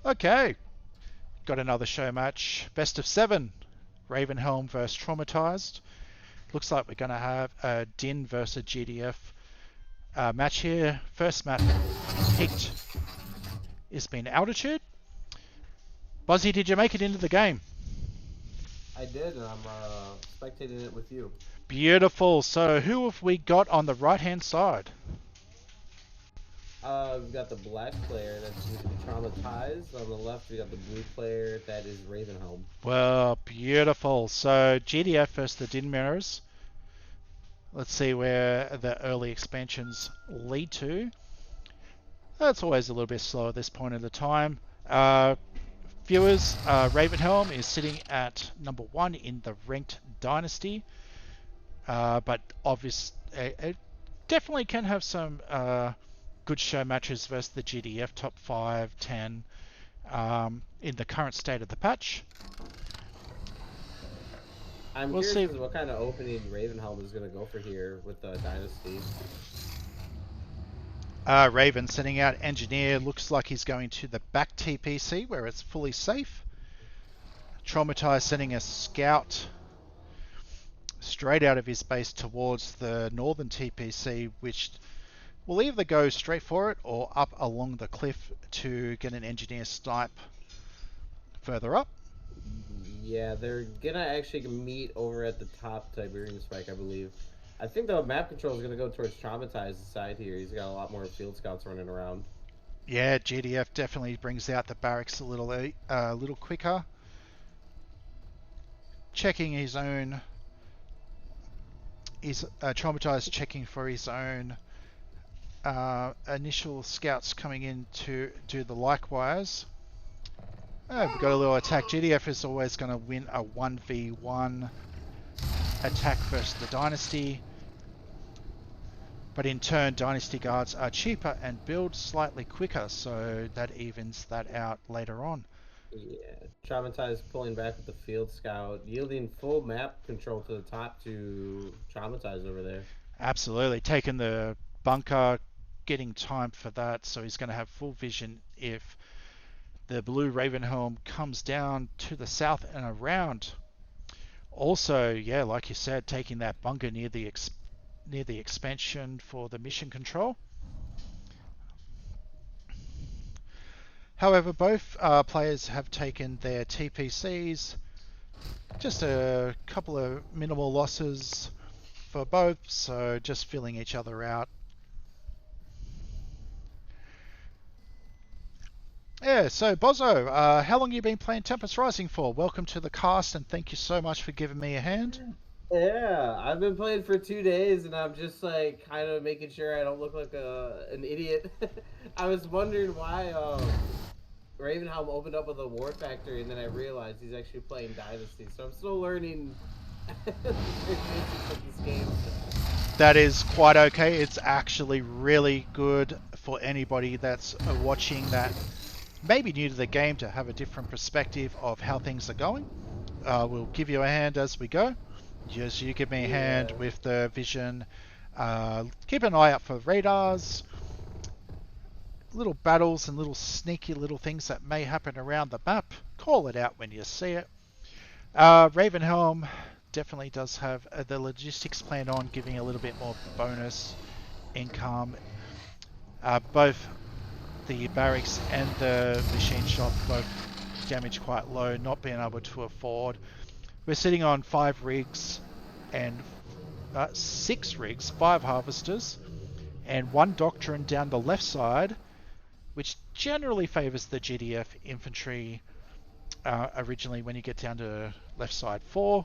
Okay, got another show match. Best of 7. Ravenhelm versus Traumatized. Looks like we're going to have a Din versus GDF match here. First map picked has been Altitude. Bozzy, did you make it into the game? I did, and I'm spectating it with you. Beautiful. So who have we got on the right-hand side? We've got the black player that's going to be traumatized. On the left, we got the blue player that is Ravenhelm. Well, beautiful. So GDF versus the Din Mirrors. Let's see where the early expansions lead to. That's always a little bit slow at this point in the time. Viewers, Ravenhelm is sitting at number 1 in the ranked dynasty, but obvious, it definitely can have some good show matches versus the GDF top 5, 10 in the current state of the patch. I'm We'll curious see. as to what kind of opening Ravenhelm is going to go for here with the Dynasty. Raven sending out Engineer. Looks like he's going to the back TPC where it's fully safe. Traumatized sending a Scout straight out of his base towards the northern TPC, which will either go straight for it or up along the cliff to get an Engineer snipe further up. Yeah, they're going to actually meet over at the top Tiberium Spike, I believe. I think the map control is going to go towards Traumatized side here. He's got a lot more field scouts running around. Yeah, GDF definitely brings out the barracks a little quicker. Checking his own, he's Traumatized checking for his own initial scouts coming in to do the likewise. Oh, we've got a little attack. GDF is always going to win a 1v1 attack versus the Dynasty. But in turn, Dynasty Guards are cheaper and build slightly quicker, so that evens that out later on. Yeah, Traumatized pulling back with the field scout, yielding full map control to the top to Traumatized over there. Absolutely. Taking the bunker, getting time for that, so he's going to have full vision if the blue Ravenhelm comes down to the south and around. Also, yeah, like you said, taking that bunker near the expansion for the mission control. However, both players have taken their TPCs. Just a couple of minimal losses for both, so just filling each other out. Yeah, so Bozo, how long have you been playing Tempest Rising for? Welcome to the cast, and thank you so much for giving me a hand. Yeah, I've been playing for 2 days, and I'm just like kind of making sure I don't look like an idiot. I was wondering why Ravenhelm opened up with a War Factory, and then I realized he's actually playing Dynasty. So I'm still learning the basics of this game. That is quite okay. It's actually really good for anybody that's watching that maybe new to the game to have a different perspective of how things are going. We'll give you a hand as we go. Just you give me a hand Yeah. with the vision. Keep an eye out for radars, little battles and little sneaky little things that may happen around the map. Call it out when you see it. Ravenhelm definitely does have the logistics planned on, giving a little bit more bonus income. Both the barracks and the machine shop both damage quite low, not being able to afford. We're sitting on 5 rigs and 6 rigs, 5 harvesters, and 1 doctrine down the left side, which generally favours the GDF infantry originally when you get down to left side 4.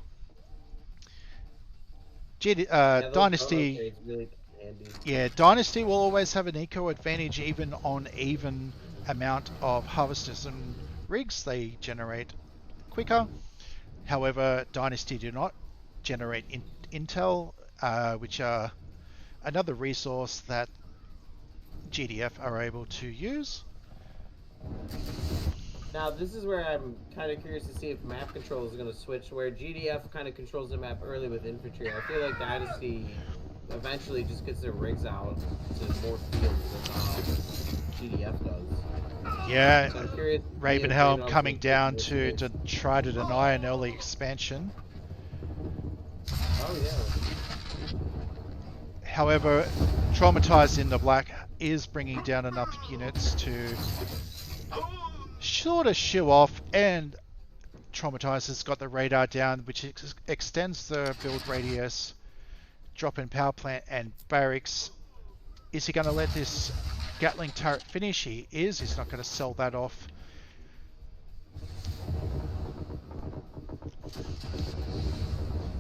Yeah, those dono Dynasty, trades really come in handy. yeah, Dynasty will always have an eco advantage even on even amount of harvesters and rigs. They generate quicker. However, Dynasty do not generate intel, which are another resource that GDF are able to use. Now, this is where I'm kind of curious to see if map control is going to switch, where GDF kind of controls the map early with infantry. I feel like Dynasty eventually just gets their rigs out to more fields than GDF does. Yeah, So I'm curious to see if Ravenhelm Ravenhelm's coming gonna take down this to next. try to deny an early expansion. Oh yeah. However, Traumatized in the black is bringing down enough units to sort of shoo off, and Traumatized has got the radar down, which extends the build radius. Drop in power plant and barracks. Is he going to let this Gatling turret finish? He is. He's not going to sell that off.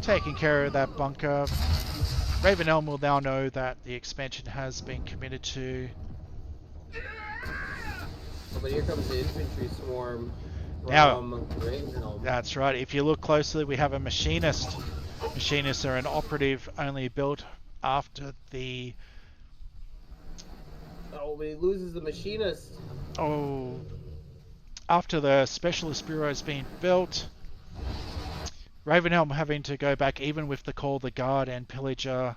Taking care of that bunker. Ravenhelm will now know that the expansion has been committed to. Oh, but here comes the infantry swarm from Now, Ravenhelm. that's right. If you look closely, we have a machinist. Machinists are an operative only built after the... Oh, but he loses the machinist. Oh, after the specialist bureau has been built. Ravenhelm having to go back even with the Call the Guard and Pillager,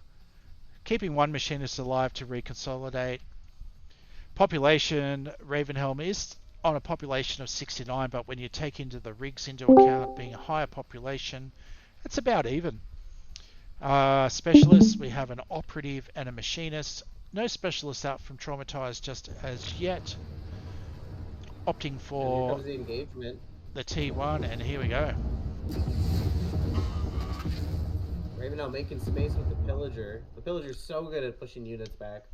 keeping one machinist alive to reconsolidate. Population, Ravenhelm is on a population of 69, but when you take into the rigs into account being a higher population, it's about even. Specialists, we have an operative and a machinist. No specialists out from Traumatized just as yet. Opting for and here comes the engagement. The T1, and here we go. Ravenhelm making space with the Pillager. The Pillager's so good at pushing units back.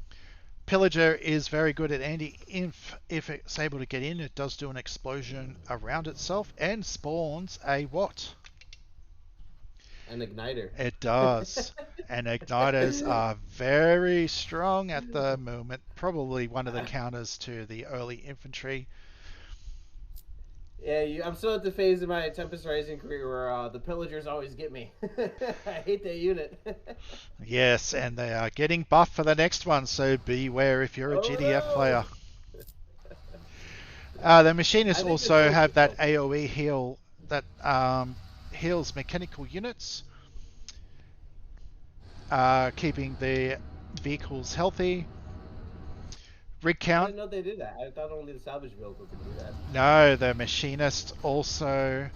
Pillager is very good at anti. If it's able to get in, it does do an explosion around itself and spawns a what? An igniter. It does. And igniters are very strong at the moment. Probably one of the counters to the early infantry. Yeah, I'm still at the phase of my Tempest Rising career where the Pillagers always get me. I hate that unit. Yes, and they are getting buffed for the next one, so beware if you're a GDF player. The machinists also have that AoE heal that heals mechanical units, keeping the vehicles healthy. Rig count. I didn't know they did that. I thought only the salvage vehicle could do that. No, the machinists also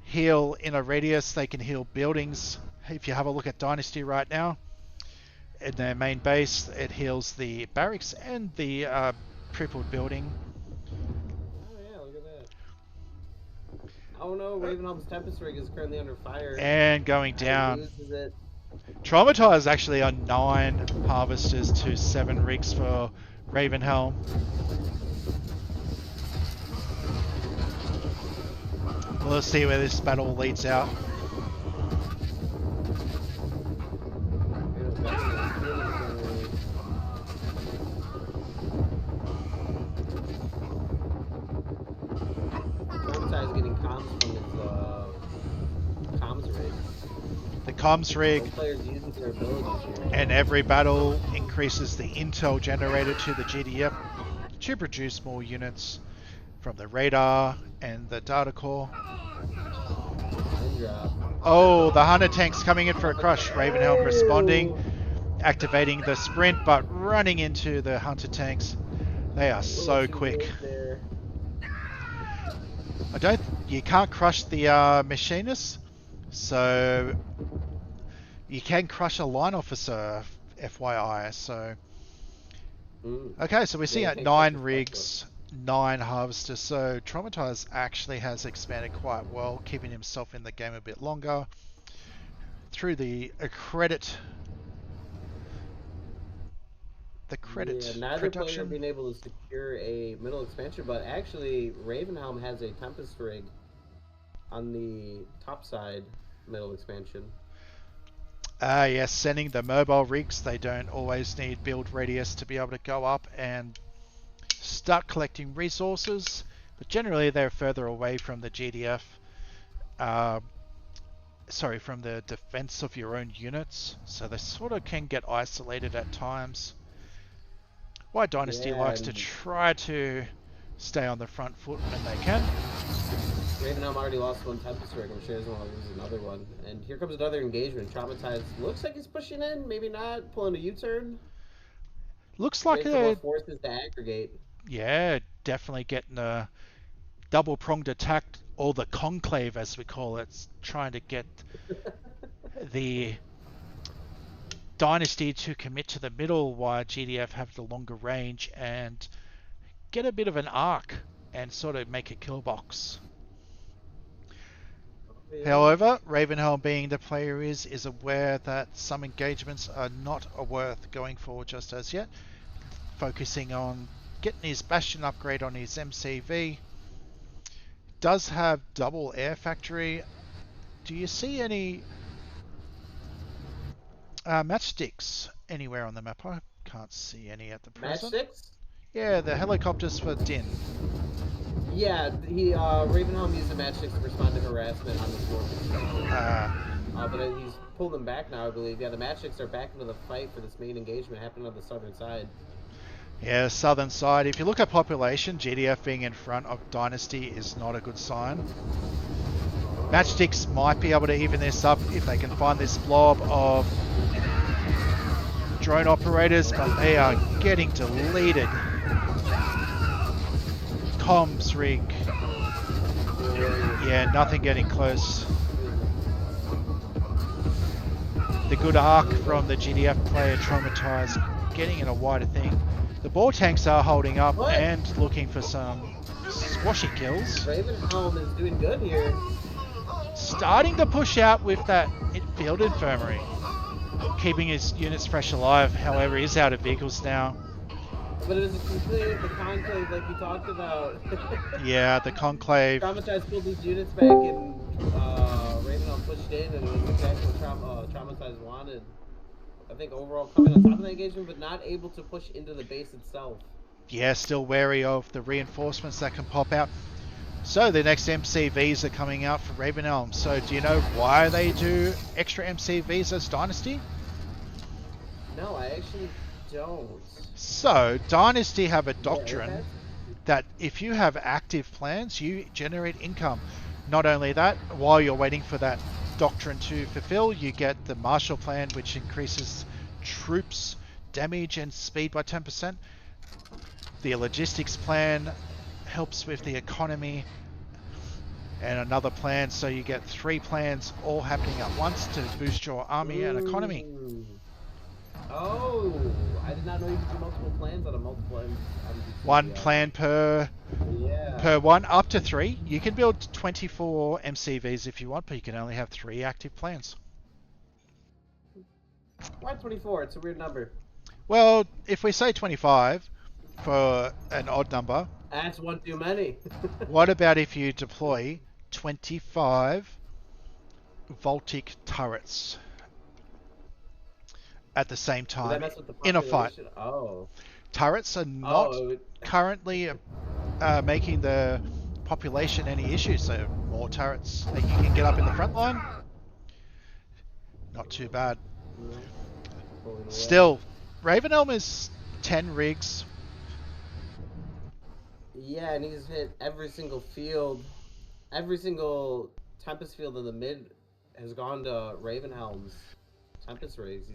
heal in a radius. They can heal buildings. If you have a look at Dynasty right now, in their main base, it heals the barracks and the crippled building. Oh yeah, look at that. Oh no, Ravenhelm's Tempest Rig is currently under fire. And going down. Loses it. Traumatize actually on 9 harvesters to 7 rigs for Ravenhelm. We'll see where this battle leads out. Traumatize getting comms from his comms rig. The comms rig. Some players using their abilities here. And every battle increases the intel generated to the GDF to produce more units from the radar and the data core. Oh, the Hunter tank's coming in for a crush. Ravenhelm responding, activating the sprint, but running into the Hunter tanks. They are so quick. You can't crush the machinists, so you can crush a line officer, FYI. So, okay, so we're seeing at 9 rigs, 9 harvesters. So Traumatize actually has expanded quite well, keeping himself in the game a bit longer through the credit. Yeah, neither player being able to secure a middle expansion, but actually Ravenhelm has a Tempest rig on the top side middle expansion. Yes, sending the mobile rigs. They don't always need build radius to be able to go up and start collecting resources, but generally they're further away from the GDF. From the defense of your own units, so they sort of can get isolated at times. Why Dynasty likes to try to stay on the front foot when they can. Ravenhelm already lost one Tempest rig. I'm sure he doesn't want to lose another one. And here comes another engagement. Traumatized looks like he's pushing in, maybe not, pulling a U-turn. Looks like a forces to aggregate. Yeah, definitely getting double-pronged attack, or the conclave as we call it, trying to get the Dynasty to commit to the middle while GDF have the longer range and get a bit of an arc and sort of make a kill box. Yeah. However, Ravenhelm, being the player is aware that some engagements are not worth going for just as yet, focusing on getting his Bastion upgrade on his MCV. Does have double air factory. Do you see any matchsticks anywhere on the map? I can't see any at the present. Matchsticks? Yeah, the helicopters for Din. Yeah, Ravenhelm used the matchsticks to respond to harassment on the floor. But he's pulled them back now, I believe. Yeah, the matchsticks are back into the fight for this main engagement happening on the southern side. Yeah, southern side. If you look at population, GDF being in front of Dynasty is not a good sign. Matchsticks might be able to even this up if they can find this blob of drone operators, but they are getting deleted. Comms rig. Yeah, nothing getting close. The good arc from the GDF player Traumatized getting in a wider thing. The ball tanks are holding up and looking for some squashy kills. Ravenhelm is doing good here. Starting to push out with that field infirmary. Keeping his units fresh alive, however, he's out of vehicles now. But it was completely the conclave like you talked about. Yeah, the conclave. Traumatized pulled these units back and Ravenhelm pushed in, and it was exactly what Traumatized wanted. I think overall coming on top of the engagement, but not able to push into the base itself. Yeah, still wary of the reinforcements that can pop out. So the next MCVs are coming out for Ravenhelm. So do you know why they do extra MCVs as Dynasty? No, I actually don't. So Dynasty have a doctrine that if you have active plans, you generate income. Not only that, while you're waiting for that doctrine to fulfill, you get the Marshall Plan, which increases troops damage and speed by 10%. The logistics plan helps with the economy, and another plan, so you get 3 plans all happening at once to boost your army and economy. Oh, I did not know you could do multiple plans on a multiple. One plan per one, up to 3. You can build 24 MCVs if you want, but you can only have 3 active plans. Why 24? It's a weird number. Well, if we say 25 for an odd number, that's one too many. What about if you deploy 25 Voltic turrets at the same time in a fight? Oh. Turrets are not currently making the population any issue, so more turrets that you can get up in the front line. Not too bad. Still, Ravenhelm is 10 rigs. Yeah, and he's hit every single field. Every single Tempest field in the mid has gone to Ravenhelm's Tempest rigs.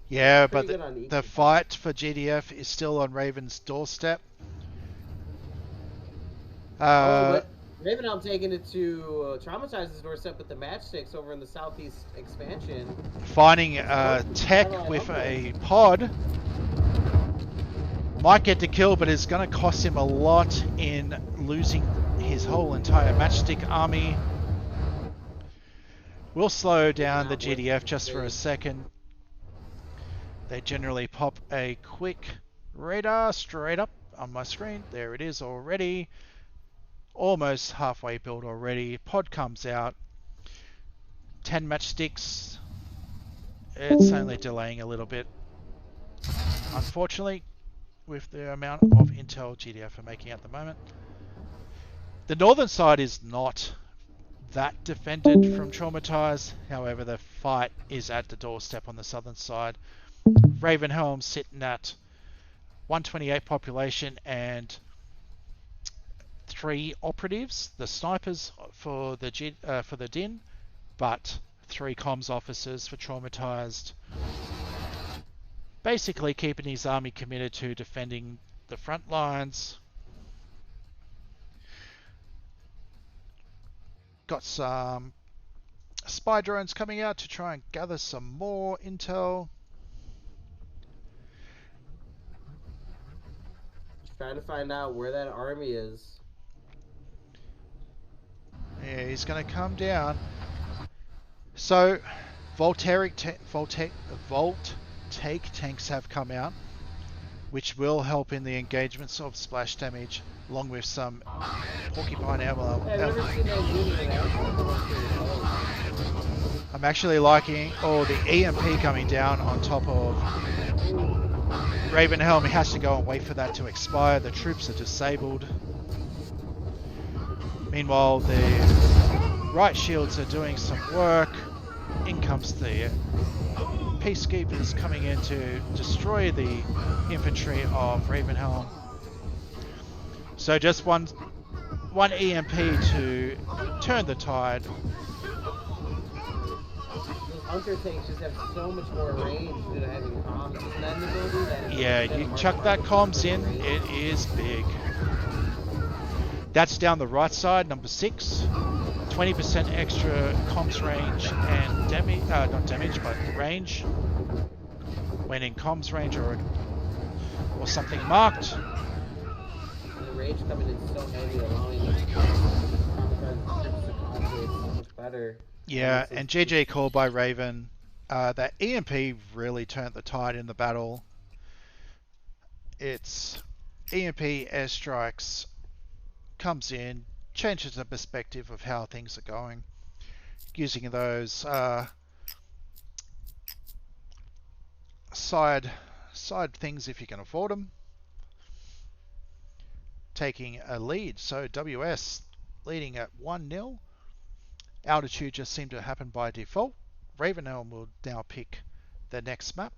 Yeah, but the fight for GDF is still on Raven's doorstep. But Ravenhelm taking it to Traumatize's doorstep with the matchsticks over in the southeast expansion. Finding tech with a pod. Might get the kill, but it's going to cost him a lot in losing his whole entire matchstick army. We'll slow down the GDF just for a second. They generally pop a quick radar straight up on my screen. There it is already. Almost halfway built already. Pod comes out. 10 matchsticks. It's only delaying a little bit, unfortunately, with the amount of intel GDF are making at the moment. The northern side is not that defended from Traumatized. However, the fight is at the doorstep on the southern side. Ravenhelm sitting at 128 population and 3 operatives, the snipers for the Din, but 3 comms officers for Traumatized. Basically keeping his army committed to defending the front lines. got some spy drones coming out to try and gather some more intel. Just trying to find out where that army is. Yeah, he's going to come down. So, Voltaic tanks have come out, which will help in the engagements of splash damage, along with some porcupine ammo. Hey, I've never seen that unit in action. I'm actually liking the EMP coming down on top of Ravenhelm. He has to go and wait for that to expire. The troops are disabled. Meanwhile, the right shields are doing some work. In comes the Peacekeepers coming in to destroy the infantry of Ravenhelm. So just one EMP to turn the tide. Hunter tanks just have so much more range than having comms. Isn't that an ability that Yeah, you chuck that comms in, it is big. That's down the right side, number 6. 20% extra comms range and damage, not damage, but range when in comms range or something marked. The range coming in so heavy, allowing traumatized troops to operate so much better. Yeah, and GG call by Raven. That EMP really turned the tide in the battle. It's EMP airstrikes, comes in, changes the perspective of how things are going. Using those side things if you can afford them. Taking a lead, so WS leading at 1-0. Altitude just seemed to happen by default. Ravenhelm will now pick the next map.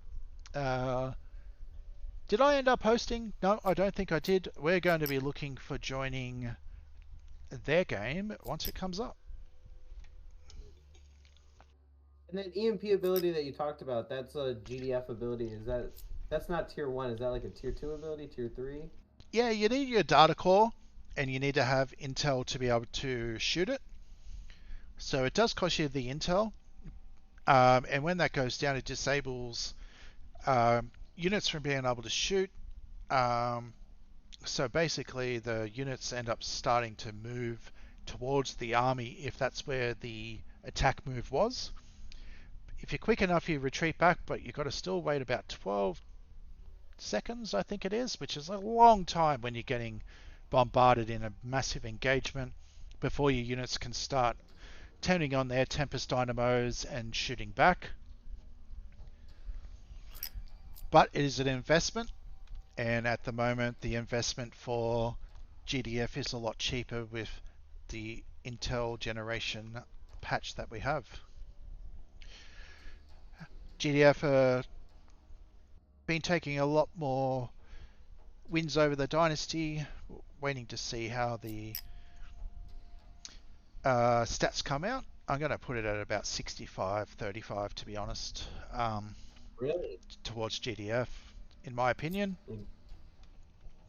Did I end up hosting? No, I don't think I did. We're going to be looking for joining their game once it comes up. And that EMP ability that you talked about, that's a GDF ability. That's not tier 1? Is that like a tier 2 ability, tier 3? Yeah, you need your data core and you need to have intel to be able to shoot it. So it does cost you the intel, and when that goes down, it disables units from being able to shoot. So basically, the units end up starting to move towards the army if that's where the attack move was. If you're quick enough, you retreat back, but you've got to still wait about 12 seconds, I think it is, which is a long time when you're getting bombarded in a massive engagement before your units can start turning on their Tempest dynamos and shooting back. But it is an investment, and at the moment the investment for GDF is a lot cheaper with the Intel generation patch that we have. GDF been taking a lot more wins over the Dynasty, waiting to see how the stats come out. I'm going to put it at about 65-35 to be honest. Really? Towards GDF, in my opinion.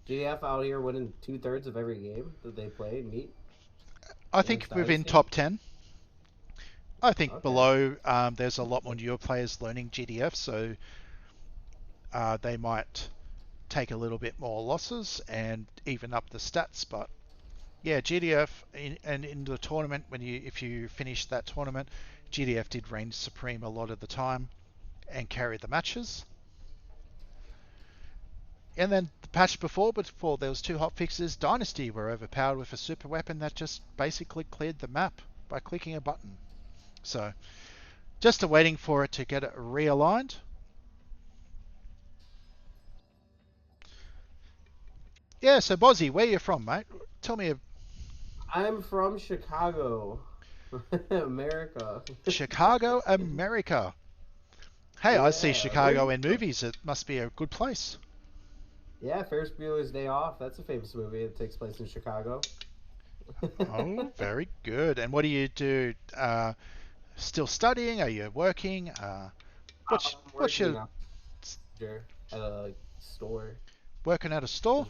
GDF out here winning 2/3 of every game that they play and meet? I think within top 10. I think okay. Below, there's a lot more newer players learning GDF, so they might take a little bit more losses and even up the stats. But yeah, GDF in the tournament, if you finish that tournament, GDF did reign supreme a lot of the time and carry the matches. And then the patch before there was 2 hot fixes, Dynasty were overpowered with a super weapon that just basically cleared the map by clicking a button. So just waiting for it to get it realigned. Yeah, so Bozzy, where you from, mate? Tell me. I'm from Chicago, America. Chicago, America. Hey, yeah, I see Chicago in from? movies. It must be a good place. Yeah, Ferris Bueller's Day Off. That's a famous movie. It takes place in Chicago. Oh, very good. And what do you do? Still studying? Are you working? What's your... At a store. Working at a store?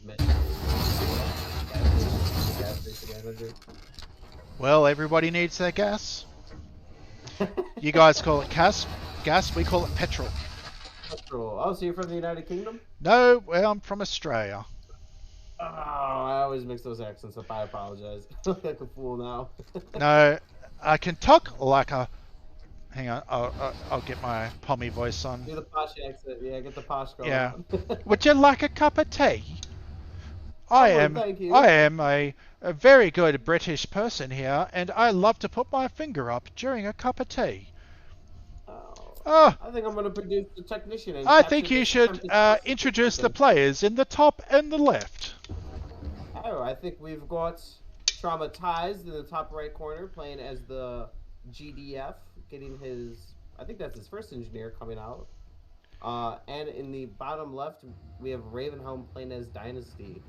Well, everybody needs their gas. You guys call it gas, we call it petrol. Petrol. Oh, so you're from the United Kingdom? No, well, I'm from Australia. Oh, I always mix those accents up. I apologize. I look like a fool now. No, I can talk like a... Hang on, I'll get my pommy voice on. Do the posh accent. Yeah, get the posh going Yeah. on. Would you like a cup of tea? I would, thank you. I am a very good British person here, and I love to put my finger up during a cup of tea. Oh, I think I'm going to produce the technician. And I capture think you this should attempted process introduce the second. players in the top and the left. Oh, I think we've got Traumatized in the top right corner, playing as the GDF, getting his... I think that's his first engineer coming out. And in the bottom left, we have Ravenhelm playing as Dynasty.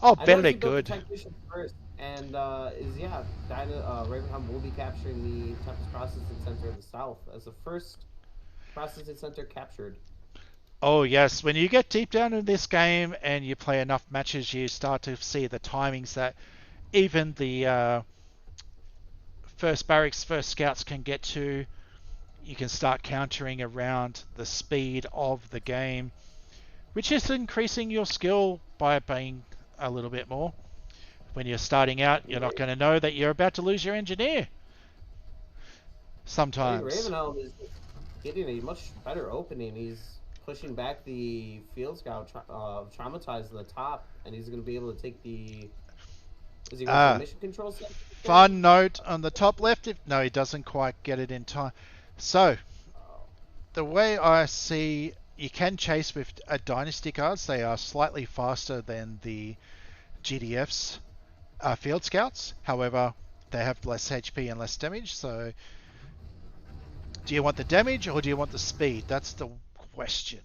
Oh, I very noticed you built good. the technician first, and Ravenhelm will be capturing the Tempest Processing Center in the south as the first processing center captured. Oh yes, when you get deep down in this game and you play enough matches, you start to see the timings that even the first barracks, first scouts can get to. You can start countering around the speed of the game, which is increasing your skill by being a little bit more. When you're starting out, you're not going to know that you're about to lose your engineer. Sometimes. Ravenhelm is getting a much better opening. He's pushing back the field scout Traumatized in the top, and he's going to be able to take the... Is he going to mission control center? Fun note on the top left. No, he doesn't quite get it in time. So, the way I see, you can chase with Dynasty cards. They are slightly faster than the GDF's field scouts. However, they have less HP and less damage. So, do you want the damage or do you want the speed? That's the question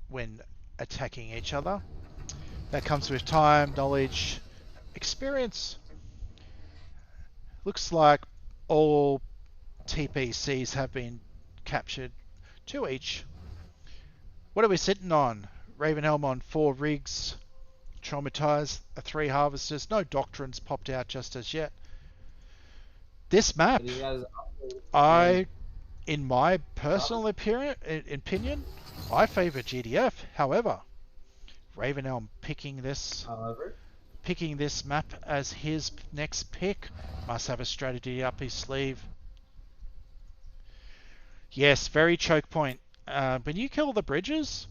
when attacking each other. That comes with time, knowledge, experience. Looks like all TPCs have been captured, 2 each. What are we sitting on? Ravenhelm on 4 rigs, Traumatized, 3 harvesters, no doctrines popped out just as yet. This map, in my personal opinion, I favour GDF. However, Ravenhelm picking this map as his next pick must have a strategy up his sleeve. Yes, very choke point. When you kill the bridges,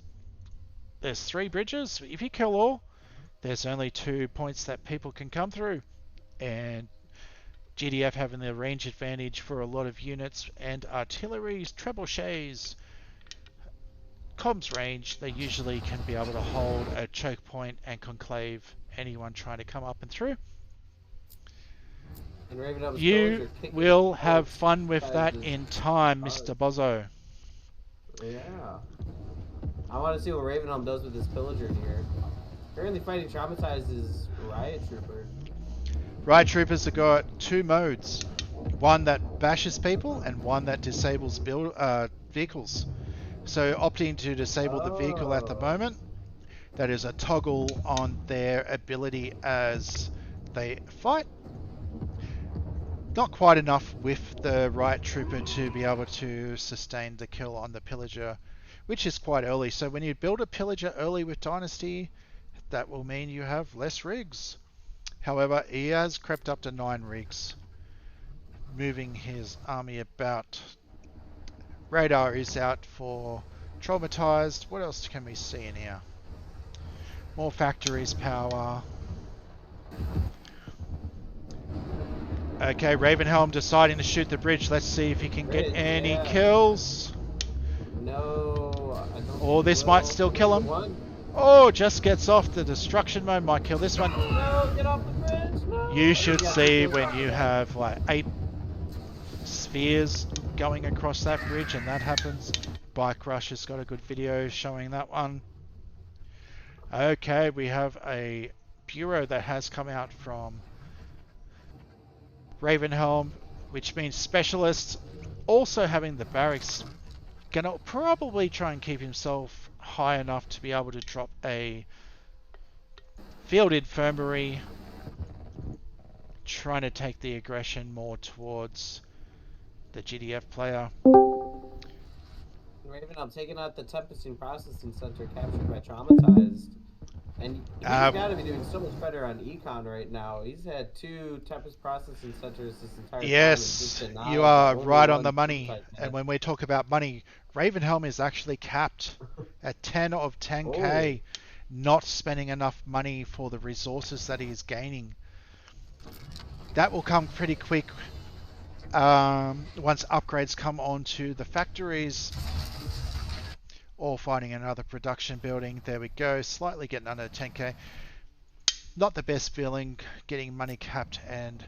there's 3 bridges. If you kill all, there's only 2 points that people can come through. And GDF having the range advantage for a lot of units and artilleries, trebuchets, comms range, they usually can be able to hold a choke point and conclave anyone trying to come up and through. And you will have fun with that in time, Mr. Bozo. Yeah. I want to see what Ravenhelm does with this pillager here. Currently fighting Traumatized is Riot Trooper. Riot Troopers have got 2 modes. One that bashes people and one that disables vehicles. So opting to disable the vehicle at the moment, that is a toggle on their ability as they fight. Not quite enough with the Riot Trooper to be able to sustain the kill on the Pillager, which is quite early. So when you build a Pillager early with Dynasty, that will mean you have less rigs. However, he has crept up to 9 rigs, moving his army about. Radar is out for Traumatized. What else can we see in here? More factories power. Okay, Ravenhelm deciding to shoot the bridge. Let's see if he can get any kills. No, I don't. Or this might still kill him. Oh, just gets off the destruction mode. Might kill this one. No, get off the bridge. No. You should see when you have like 8 spheres going across that bridge and that happens. Bike Rush has got a good video showing that one. Okay, we have a bureau that has come out from Ravenhelm, which means specialists also having the barracks. Gonna probably try and keep himself high enough to be able to drop a field infirmary trying to take the aggression more towards the GDF player. Ravenhelm taking out the Tempesting Processing Center captured by Traumatized. And he's got to be doing so much better on Econ right now. He's had 2 Tempest Processing Centers this entire time. Yes, you are right on the money. And when we talk about money, Ravenhelm is actually capped at 10 of 10k, not spending enough money for the resources that he is gaining. That will come pretty quick once upgrades come onto the factories or finding another production building. There we go, slightly getting under 10k. Not the best feeling, getting money capped. And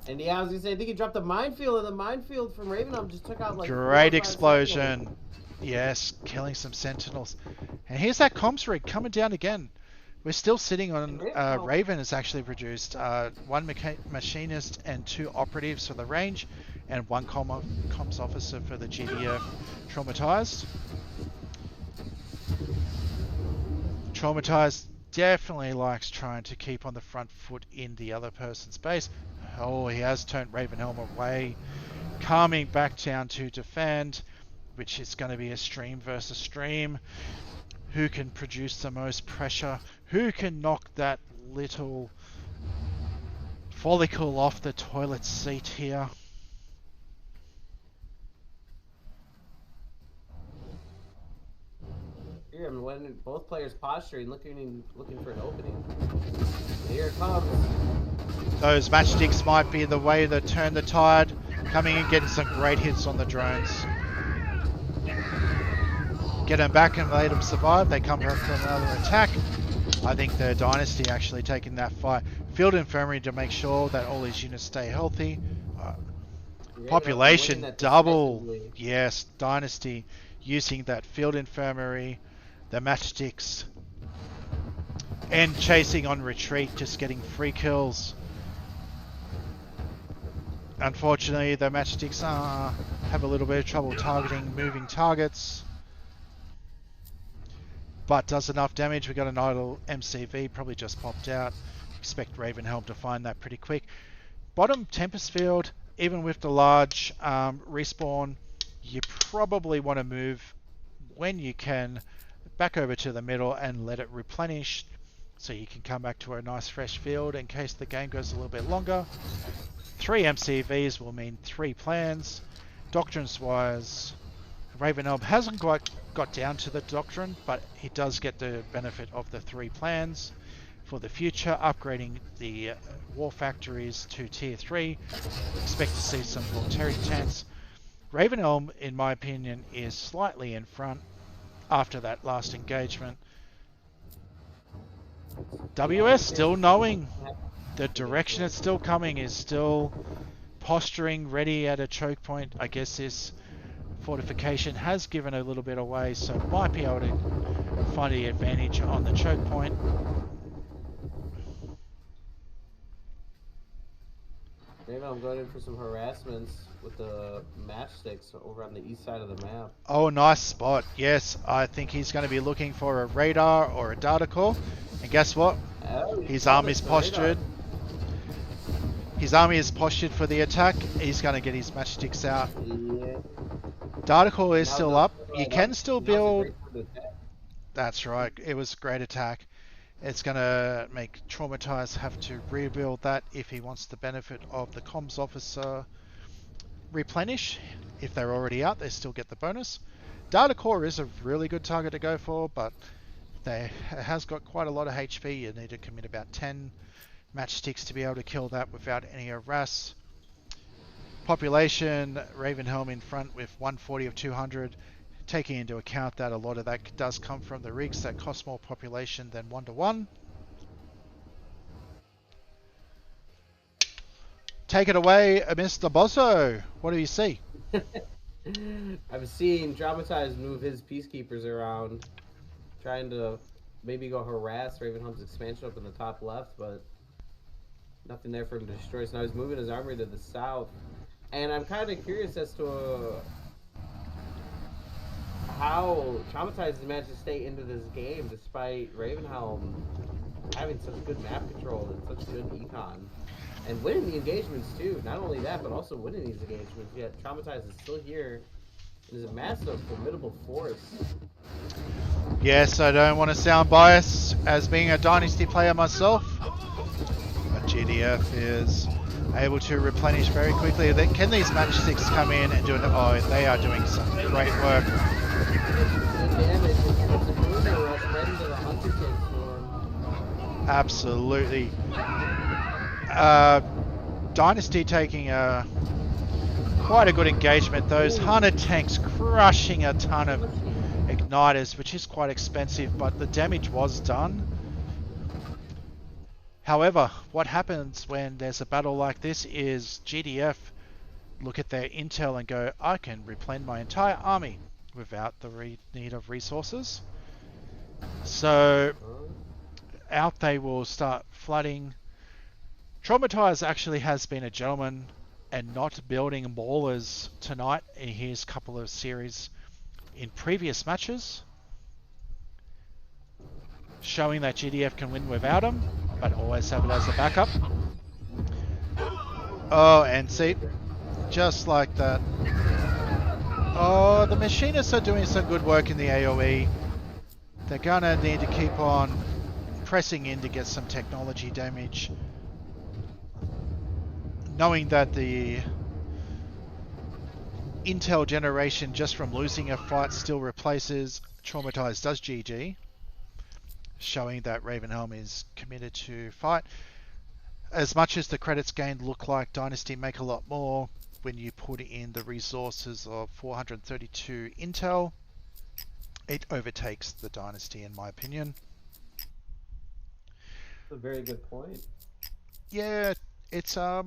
yeah, I was gonna say, I think he dropped the minefield, and the minefield from Ravenhelm just took out like great explosion. Yes, killing some sentinels. And here's that comms rig coming down again. We're still sitting on Raven has actually produced 1 machinist and 2 operatives for the range, and 1 comms officer for the GDF. Traumatized. Traumatized definitely likes trying to keep on the front foot in the other person's base. Oh, he has turned Ravenhelm away, coming back down to defend, which is going to be a stream versus stream. Who can produce the most pressure? Who can knock that little follicle off the toilet seat here? Here, when both players posturing, looking for an opening. Here it comes. Those matchsticks might be the way to turn the tide. Coming and getting some great hits on the drones. Get them back and let them survive. They come back for another attack. I think the Dynasty actually taking that fight. Field Infirmary to make sure that all these units stay healthy. Population double. Yes, Dynasty using that Field Infirmary, the matchsticks, and chasing on retreat, just getting free kills. Unfortunately, the matchsticks have a little bit of trouble targeting moving targets, but does enough damage. We got an idle MCV, probably just popped out. Expect Ravenhelm to find that pretty quick. Bottom Tempest Field, even with the large respawn, you probably want to move when you can back over to the middle and let it replenish, so you can come back to a nice fresh field in case the game goes a little bit longer. 3 MCVs will mean 3 plans. Doctrines wise, Ravenhelm hasn't quite got down to the doctrine, but he does get the benefit of the 3 plans for the future, upgrading the war factories to tier 3. Expect to see some Volteric tanks. Ravenhelm, in my opinion, is slightly in front after that last engagement. WS still knowing the direction it's still coming, is still posturing, ready at a choke point. I guess this fortification has given a little bit away, so might be able to find the advantage on the choke point. Maybe I'm going in for some harassments with the matchsticks over on the east side of the map. Oh, nice spot. Yes, I think he's going to be looking for a radar or a data core. And guess what? His army's postured. His army is postured for the attack. He's going to get his matchsticks out. Yeah. Data core is still up. You can still build. That's right. It was a great attack. It's going to make Traumatized have to rebuild that if he wants the benefit of the comms officer replenish. If they're already out, they still get the bonus. Data core is a really good target to go for, but it has got quite a lot of HP. You need to commit about 10 matchsticks to be able to kill that without any harass. Population, Ravenhelm in front with 140 of 200. Taking into account that a lot of that does come from the rigs that cost more population than 1-to-1. Take it away, Mr. Bosso. What do you see? I've seen Traumatized move his peacekeepers around, trying to maybe go harass Ravenhelm's expansion up in the top left, but nothing there for him to destroy. So now he's moving his army to the south. And I'm kind of curious as to how Traumatized has managed to stay into this game despite Ravenhelm having such good map control and such good econ. And winning the engagements too. Not only that, but also winning these engagements. Yet Traumatized is still here. It is a massive, formidable force. Yes, I don't want to sound biased as being a Dynasty player myself, but GDF is able to replenish very quickly. Can these matchsticks come in and do it? Oh, they are doing some great work. Good damage. It's a bruiser rush right into the Hunter King Swarm. Absolutely. Dynasty taking quite a good engagement. Those Hunter tanks crushing a ton of igniters, which is quite expensive, but the damage was done. However, what happens when there's a battle like this is GDF look at their intel and go, I can replenish my entire army without the need of resources. So out they will start flooding. Traumatized actually has been a gentleman and not building maulers tonight in his couple of series in previous matches, showing that GDF can win without him, but always have it as a backup. Oh, and see, just like that. Oh, the machinists are doing some good work in the AoE. They're gonna need to keep on pressing in to get some technology damage, knowing that the intel generation just from losing a fight still replaces Traumatized does GG, showing that Ravenhelm is committed to fight. As much as the credits gained look like Dynasty make a lot more when you put in the resources of 432 intel, it overtakes the Dynasty in my opinion. That's a very good point. Yeah, it's a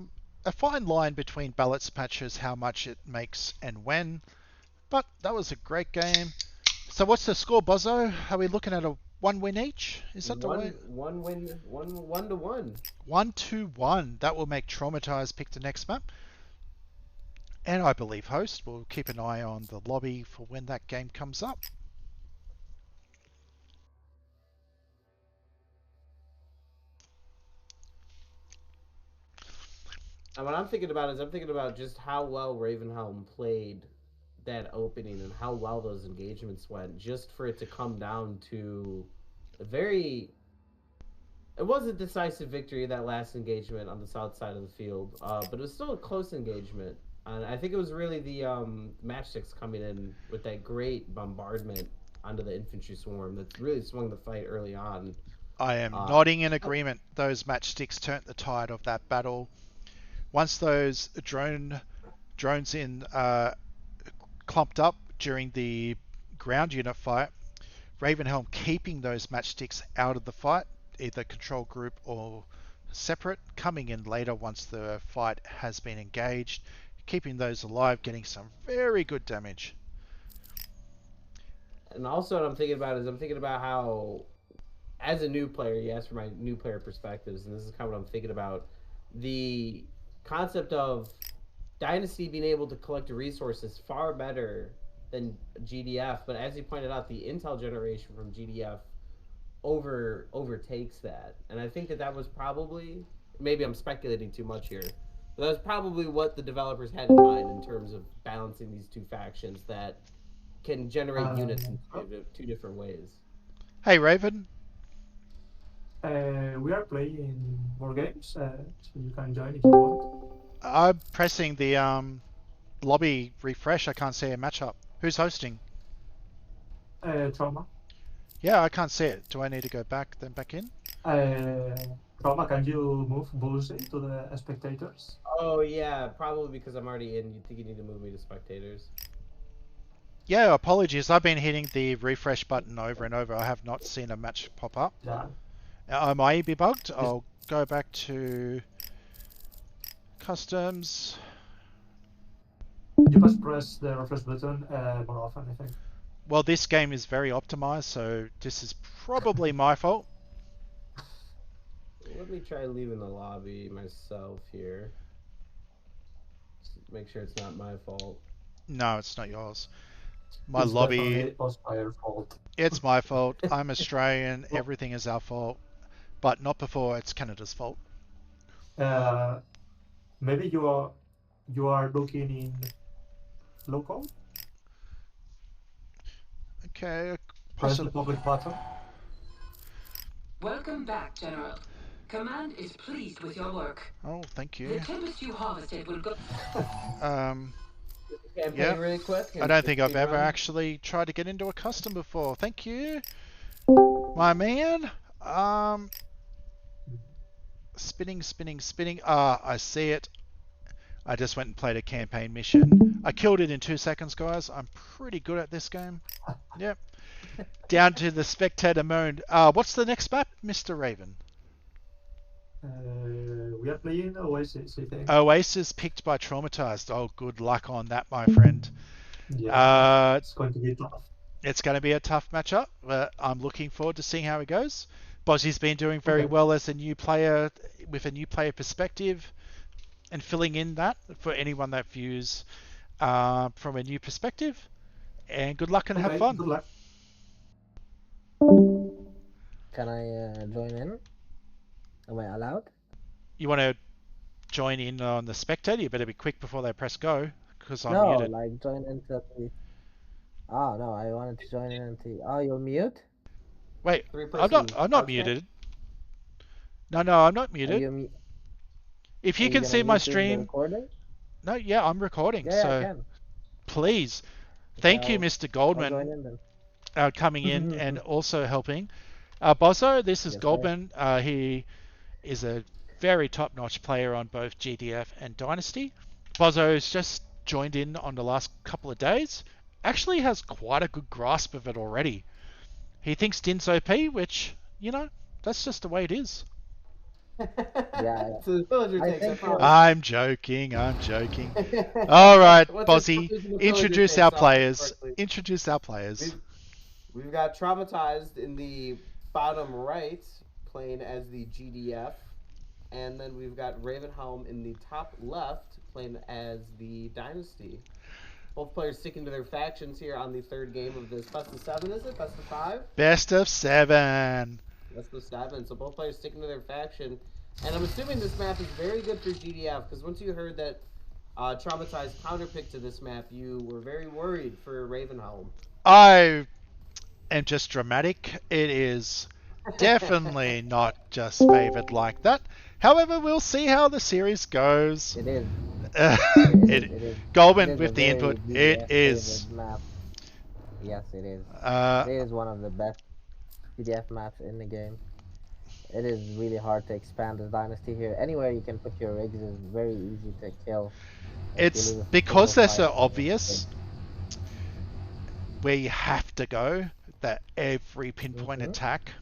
fine line between balance patches, how much it makes and when, but that was a great game. So what's the score, Bozzo? Are we looking at a 1 win each? Is that the way? One win, one to one. 1-1. That will make Traumatized pick the next map. And I believe host will keep an eye on the lobby for when that game comes up. And what I'm thinking about is I'm thinking about just how well Ravenhelm played that opening and how well those engagements went, just for it to come down to a very. It was a decisive victory, that last engagement on the south side of the field, but it was still a close engagement. And I think it was really the matchsticks coming in with that great bombardment onto the infantry swarm that really swung the fight early on. I am nodding in agreement. Those matchsticks turned the tide of that battle. Once those drones in clumped up during the ground unit fight, Ravenhelm keeping those matchsticks out of the fight, either control group or separate, coming in later once the fight has been engaged, keeping those alive, getting some very good damage. And also, what I'm thinking about is I'm thinking about how, as a new player, you asked for my new player perspectives, and this is kind of what I'm thinking about. The concept of Dynasty being able to collect resources far better than GDF, but as you pointed out, the intel generation from GDF overtakes that, and I think that was probably, maybe I'm speculating too much here, but that was probably what the developers had in mind in terms of balancing these two factions that can generate units in two different ways. Hey Raven. We are playing more games, so you can join if you want. I'm pressing the lobby refresh. I can't see a matchup. Who's hosting? Trauma. Yeah, I can't see it. Do I need to go back then back in? Trauma, can you move Bullseye to the spectators? Oh yeah, probably because I'm already in. You think you need to move me to spectators? Yeah, apologies. I've been hitting the refresh button over and over. I have not seen a match pop up. Yeah. I might be bugged. I'll go back to customs. You must press the refresh button more often, I think. Well, this game is very optimized, so this is probably my fault. Let me try leaving the lobby myself here. Make sure it's not my fault. No, it's not yours. My lobby. It was my fault. It's my fault. I'm Australian. Everything is our fault. but not before it's Canada's fault. Maybe you are looking in local. Okay, Press the public button. Welcome back, General. Command is pleased with your work. Oh, thank The you. tempest you harvested will go. Campaign Yeah. really quick. I don't think I've ever run. actually tried to get into a custom before. Thank you, my man. Spinning. Ah, I see it. I just went and played a campaign mission. I killed it in 2 seconds, guys. I'm pretty good at this game. Yep. Down to the spectator mode. What's the next map, Mr. Raven? We are playing Oasis, I think. Oasis picked by Traumatized. Oh, good luck on that, my friend. Yeah, it's going to be tough. It's going to be a tough matchup, but I'm looking forward to seeing how it goes. Bozzy's been doing very Okay. well as a new player, with a new player perspective, and filling in that for anyone that views from a new perspective. And good luck and have Okay, fun. good luck. Can I join in? Am I allowed? You want to join in on the spectator? You better be quick before they press go, because I'm No, muted. like join into the. Oh no, I wanted to join in into. Oh, you're mute. Wait, Three-person I'm not couch muted. No, I'm not Are muted. you, If are you you can gonna see my mute the stream, recording? no, yeah, I'm recording. Yeah, I So can. please, Okay, thank you, I'll- Mr. I'll Goldman, join in then. coming in and also helping. Bozo, this is Yes, sir. Goldman. He is a very top-notch player on both GDF and Dynasty. Bozo's just joined in on the last couple of days. Actually has quite a good grasp of it already. He thinks Din's OP, which, you know, that's just the way it is. Yeah. So the villager I takes. I think, promise. I'm joking. All right, What's Bozzy, the villager introduce takes our off players. quickly? Introduce our players. We've got Traumatized in the bottom right, playing as the GDF. And then we've got Ravenhelm in the top left, playing as the Dynasty. Both players sticking to their factions here on the third game of this best of 7, is it? Best of 5? Best of 7. Best of 7. So both players sticking to their faction. And I'm assuming this map is very good for GDF, because once you heard that Traumatized counterpick to this map, you were very worried for Ravenhelm. I am just dramatic. It is definitely not just favoured like that. However, we'll see how the series goes. It is. It is. Goldman It is with a the input. very It GDF is. favored map. Yes, it is. Uh, It is one of the best GDF maps in the game. It is really hard to expand the dynasty here. Anywhere you can put your rigs is very easy to kill. If it's you lose a because single they're so fight, obvious where you have to go, that every pinpoint Mhm. attack,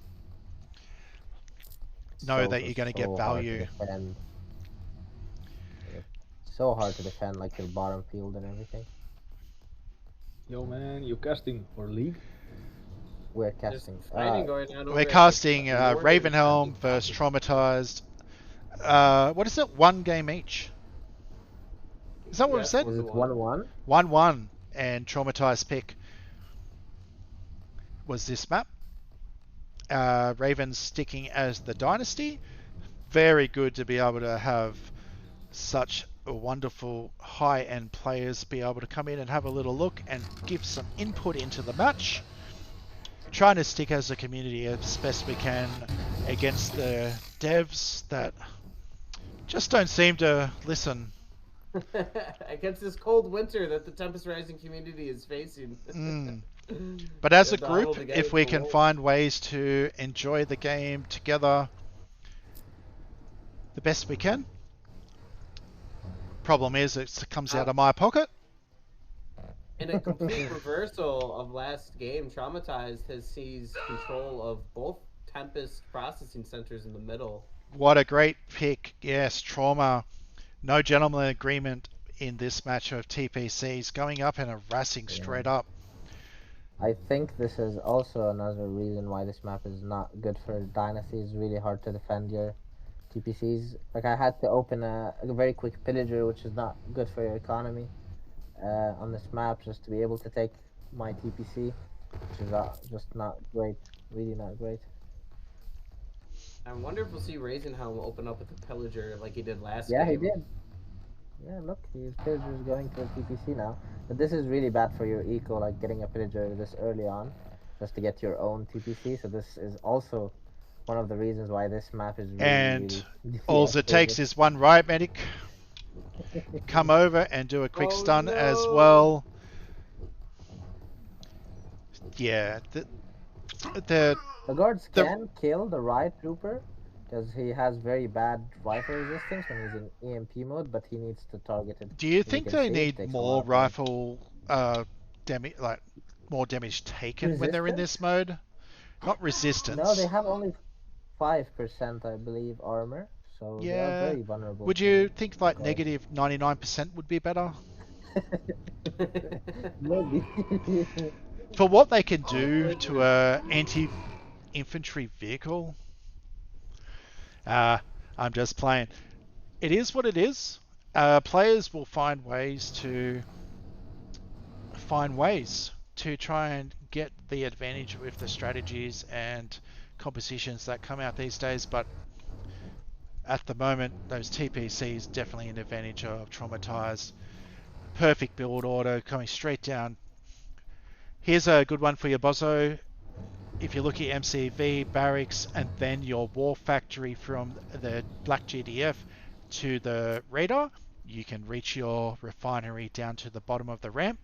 know that you're going to get hard value. defend. It's so hard to defend, like your bottom field and everything. Yo man, you casting for League? We're There's casting. fighting going on over We're at casting the northern Ravenhelm side. versus Traumatized. What is it? 1 game each. Is that what it Yes, said? Is it 1-1. 1-1? 1-1, and Traumatized pick was this map. Ravens sticking as the Dynasty. Very good to be able to have such wonderful high-end players be able to come in and have a little look and give some input into the match. Trying to stick as a community as best we can against the devs that just don't seem to listen. Against this cold winter that the Tempest Rising community is facing. But as a They're huddled group, together if we for can war. find ways to enjoy the game together the best we can. Problem is, it comes out of my pocket. In a complete reversal of last game, Traumatized has seized control of both Tempest processing centers in the middle. What a great pick. Yes, Trauma. No gentleman agreement in this match of TPCs, going up and harassing straight up. I think this is also another reason why this map is not good for Dynasty. It's really hard to defend your TPCs. Like, I had to open a very quick pillager, which is not good for your economy, on this map, just to be able to take my TPC, which is just not great. Really not great. I wonder if we'll see Raisenhelm open up with the Pillager like he did last Yeah, he game. did. Yeah, look, his pillager's going to a TPC now. But this is really bad for your eco, like getting a pillager this early on, just to get your own TPC. So this is also one of the reasons why this map is really, And really all it takes is one riot medic come over and do a quick Oh, stun as no. well. Yeah, the The guards The- can kill the riot trooper because he has very bad rifle resistance when he's in EMP mode, but he needs to target it. do you As you think can they see, it need takes a more lot of time. rifle damage, like more damage taken when they're in this mode? Not resistance. No, they have only 5%, I believe, armor, so they are Yeah. very vulnerable. Would to you think like guards. negative 99% would be better? Maybe. For what they can do to a anti-infantry vehicle? I'm just playing. It is what it is. Players will find ways to try and get the advantage with the strategies and compositions that come out these days, but at the moment those TPCs definitely an advantage of Traumatized. Perfect build order coming straight down. Here's a good one for your Bozo. If you look at MCV, barracks, and then your war factory from the Black GDF to the radar, you can reach your refinery down to the bottom of the ramp.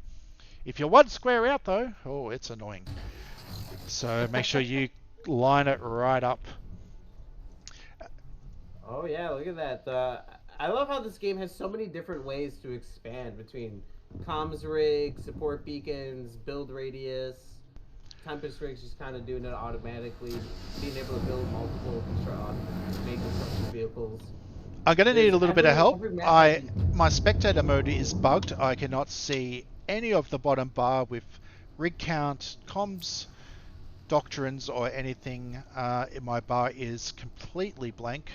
If you're one square out though, oh, it's annoying. So make sure you line it right up. Oh yeah, look at that. I love how this game has so many different ways to expand between comms rig, support beacons, build radius. Tempest rigs just kind of doing it automatically, being able to build multiple main construction vehicles. I'm gonna need a little bit of help. every map My spectator mode is bugged. I cannot see any of the bottom bar with rig count, comms, doctrines, or anything. My bar is completely blank.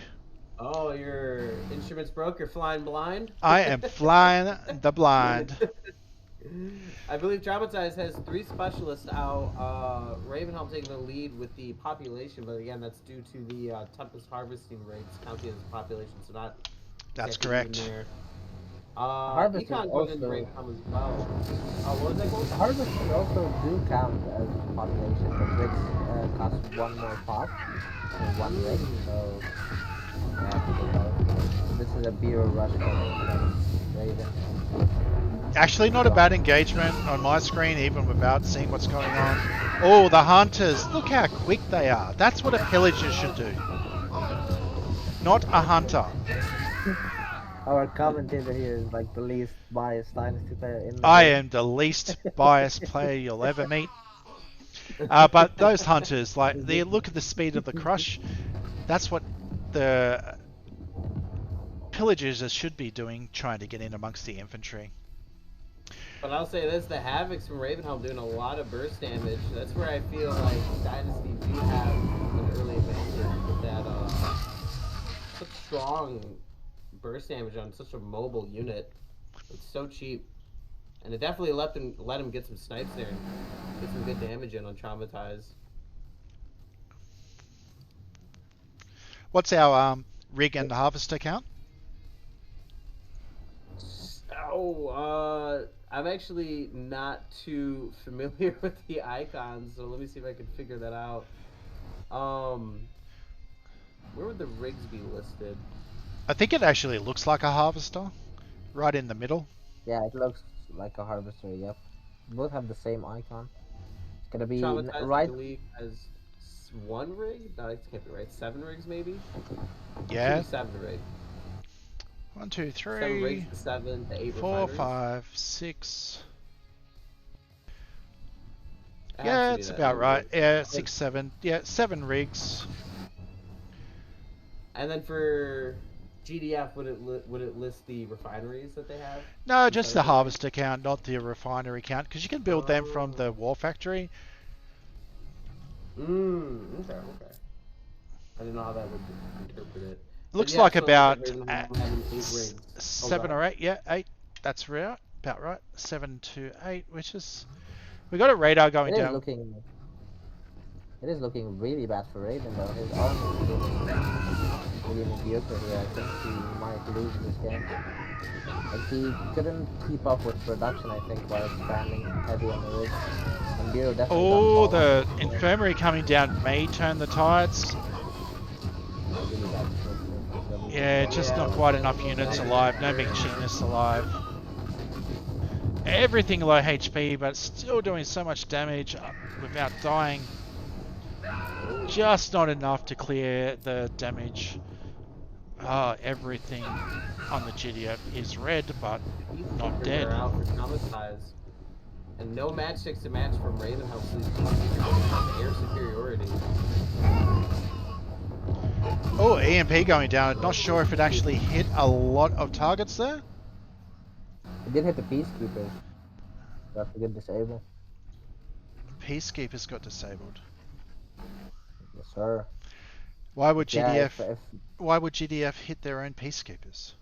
Oh, your instruments broke. You're flying blind. I am flying the blind. I believe Traumatized has 3 specialists out. Ravenhelm taking the lead with the population, but again, that's due to the Tempest harvesting rates counting as population, so not. That's exactly correct. even there. Harvesters Econ also- going in Raycom as well. What was that called? Harvesters also do count as population, but rigs cost one more pop for one rig, so yeah, this is a beer rush for Raven. Actually, not a bad engagement on my screen, even without seeing what's going on. Oh, the hunters! Look how quick they are. That's what a pillager should do. Not a hunter. Our commentator here is like the least biased Dynasty player in the I game. am the least biased player you'll ever meet. But those hunters, like, they look at the speed of the crush. That's what the pillagers should be doing, trying to get in amongst the infantry. But I'll say this, the Havocs from Ravenhelm doing a lot of burst damage. That's where I feel like Dynasty do have an early advantage with that such strong burst damage on such a mobile unit. It's so cheap. And it definitely let him get some snipes there and get some good damage in on Traumatized. What's our rig and harvester count? Oh, I'm actually not too familiar with the icons, so let me see if I can figure that out. Where would the rigs be listed? I think it actually looks like a harvester, right in the middle. Yeah, it looks like a harvester, yep. Both have the same icon. It's gonna be Traumatized, right. I believe, has 1 rig? No, that can't be right. 7 rigs, maybe? Yeah. Should be 7 rigs. 1, 2, 7 rigs 3, to 7 to 8 4, refineries. 5, 6. It has Yeah, to be it's that about number. right. Yeah, 6, 7. Yeah, 7 rigs. And then for GDF, would it list the refineries that they have? No, just the Refineries? harvester count, not the refinery count, because you can build them from the war factory. Okay. I didn't know how that would interpret it. But Looks yeah, like so it about looks like Ravenhelm having 8 rigs. 7 go or 8. Yeah, 8. That's right. About right. 7 to 8, which is... We got a radar going It is down. looking. It is looking really bad for Raven though. His arm is looking really mediocre here. I think he might lose this game. Like he couldn't keep up with production, I think, while expanding heavy on the ridge. And Biro definitely Oh, got the fallen. infirmary coming down may turn the tides. Really bad for Yeah, just not quite enough units alive. No Machinist alive. Everything low HP, but still doing so much damage without dying. Just not enough to clear the damage. Everything on the GDF is red, but not dead. They're out for Traumatized. And no match 6 to match from Ravenhelm, so these air superiority. Oh, EMP going down. Not sure if it actually hit a lot of targets there. It did hit the Peacekeepers. That's a good disable. Peacekeepers got disabled. Yes, sir. Why would GDF? Yeah, if Why would GDF hit their own peacekeepers?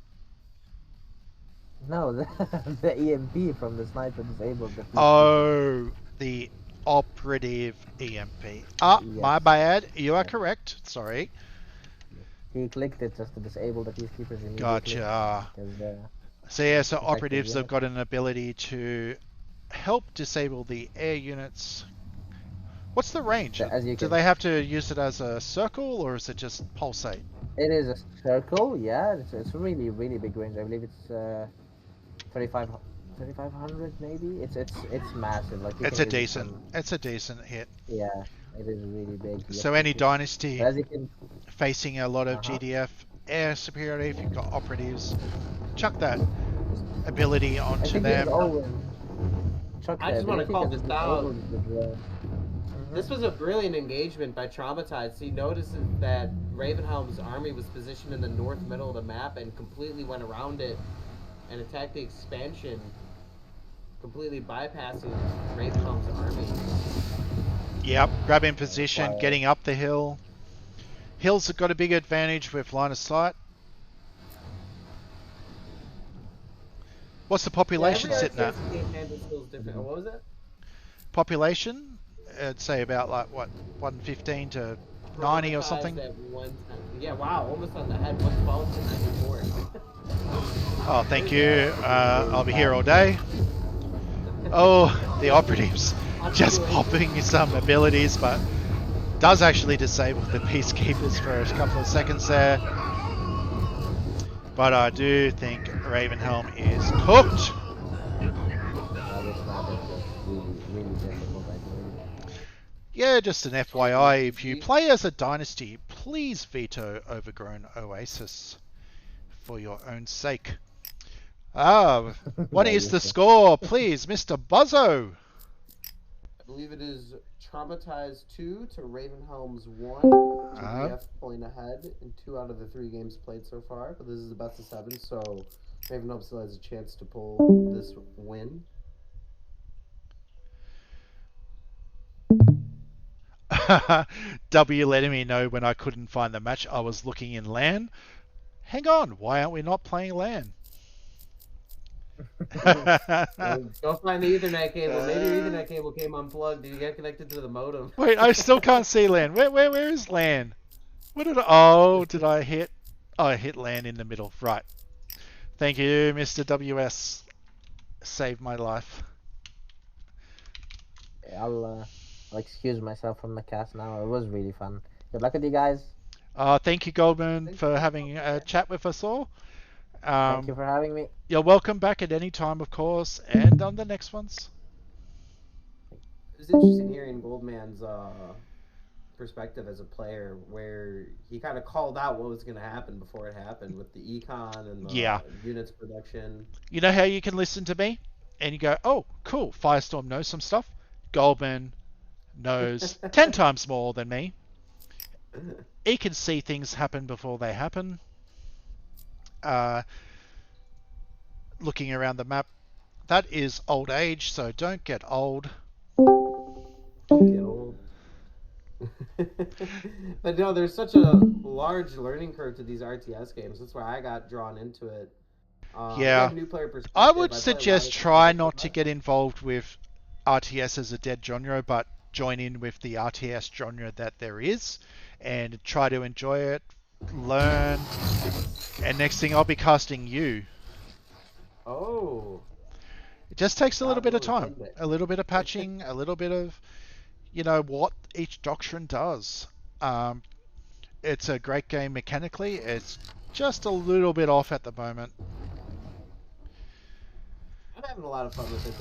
no, the EMP from the sniper disabled the Peacekeepers. Oh, the operative EMP. My Yes. bad. You are Yeah. correct. Sorry. He clicked it just to disable the Peacekeepers immediately. Gotcha. 'Cause, So yeah, so Effective operatives have unit. got an ability to help disable the air units. What's the range? So as you Do can- they have to use it as a circle or is it just pulsate? It is a circle, yeah. It's a really, really big range. I believe it's 3,500 maybe. It's massive. Like you It's can a use it decent hit. yeah, it is really big. You So have any to- dynasty But as you can, facing a lot of Uh-huh. GDF air superiority, if you've got operatives, chuck that ability I onto think you them. can always chuck I the just wanna ability call because this it out. disables the drone. This was a brilliant engagement by Traumatized. He notices that Ravenhelm's army was positioned in the north middle of the map and completely went around it and attacked the expansion, completely bypassing Ravenhelm's army. Yep, grabbing position, Fire. getting up the hill. Hills have got a big advantage with line of sight. What's the population yeah, every sitting at? RTS game handles skills different. What was it? Population? I'd say about like what, 115 to 90 or Traumatized something. At 110. Yeah, wow, almost on the head. 112 to 94. Oh, thank you. I'll be here all day. Oh, the operatives just popping some abilities, but does actually disable the peacekeepers for a couple of seconds there. But I do think Ravenhelm is cooked. This map is just really, really difficult, I believe. Yeah, just an FYI, if you play as a dynasty, please veto Overgrown Oasis for your own sake. What Yeah, is you the should. score, please, Mr. Buzzo? I believe it is Traumatized 2 to Ravenhelm's 1. Uh-huh. GDF pulling ahead in 2 out of the 3 games played so far, but this is the best of 7, so Ravenhelm still has a chance to pull this win. W letting me know when I couldn't find the match. I was looking in LAN. Hang on, why aren't we not playing LAN? Go find the Ethernet cable. Maybe your Ethernet cable came unplugged. Did you get connected to the modem? Wait, I still can't see LAN. Where is LAN? What did did I hit? Oh, I hit LAN in the middle. Right. Thank you, Mr. WS. Saved my life. I'll excuse myself from the cast now. It was really fun. Good luck with you guys. Thank you, Goldman, for having a chat with us all. Thank you for having me. You're welcome back at any time, of course, and on the next ones. It was interesting hearing Goldman's perspective as a player, where he kind of called out what was going to happen before it happened with the econ and the units production. You know how you can listen to me and you go, oh, cool, Firestorm knows some stuff. Goldman knows 10 times more than me. He can see things happen before they happen. Looking around the map, that is old age, so don't get old. Get old. But no, there's such a large learning curve to these RTS games. That's why I got drawn into it. Yeah. From a new player perspective, I would play a lot suggest of try games not to get involved with RTS as a dead genre, but join in with the RTS genre that there is and try to enjoy it, learn, and next thing I'll be casting you. Oh. It just takes a little bit of God time, knows, doesn't it? a little bit of patching, a little bit of, what each doctrine does. It's a great game mechanically. It's just a little bit off at the moment. I'm having a lot of fun with it.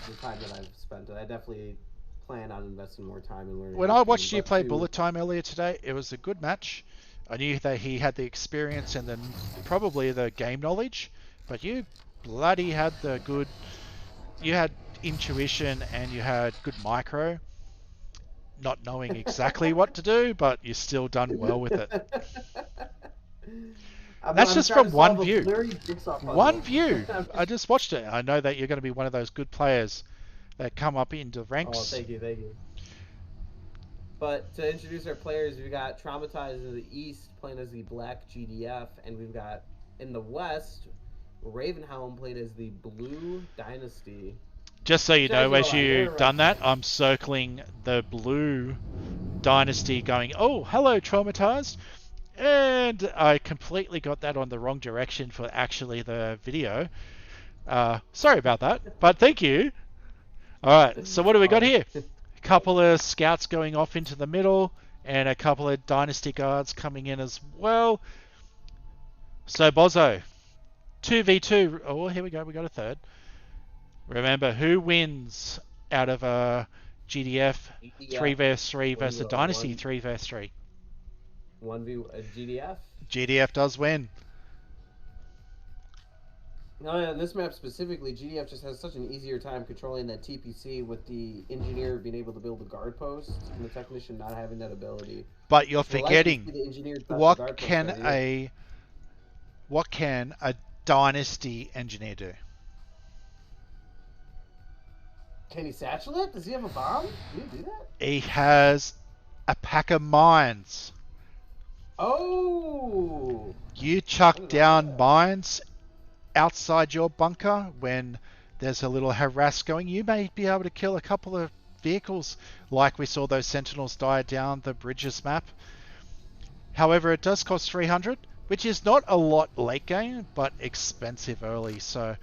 The time that I've spent it, I definitely plan on investing more time in learning. When this I game, watched you but play to- Bullet Time earlier today, it was a good match. I knew that he had the experience and then probably the game knowledge, but you bloody had you had intuition and you had good micro, not knowing exactly what to do, but you still done well with it. That's just trying from to one solve a view. blurry jigsaw puzzle. One view. I'm I just watched it. I know that you're going to be one of those good players that come up into Oh, ranks. thank you. But to introduce our players, we got Traumatized in the East playing as the Black GDF, and we've got in the West Ravenhelm played as the Blue Dynasty. Just so you know, as Jazzy, you've alright. done that, I'm circling the Blue Dynasty going, oh, hello, Traumatized. And I completely got that on the wrong direction for actually the video. Sorry about that, but thank you. Alright, so what do we got here? A couple of scouts going off into the middle, and a couple of Dynasty guards coming in as well. So, Bozo, 2v2. Oh, here we go, we got a third. Remember, who wins out of a GDF 3 vs 3 versus a Dynasty 3 vs 3? 1v GDF. GDF does win. No, in this map specifically, GDF just has such an easier time controlling that TPC with the engineer being able to build a guard post and the technician not having that ability. But you're We'll likely see forgetting, the engineer drop the what guard post can idea. what can a Dynasty engineer do? Can he satchel it? Does he have a bomb? Can he do that? He has a pack of mines. Oh! You I chuck didn't know down that. mines outside your bunker when there's a little harass going. You may be able to kill a couple of vehicles, like we saw those Sentinels die down the Bridges map. However, it does cost 300, which is not a lot late game, but expensive early. So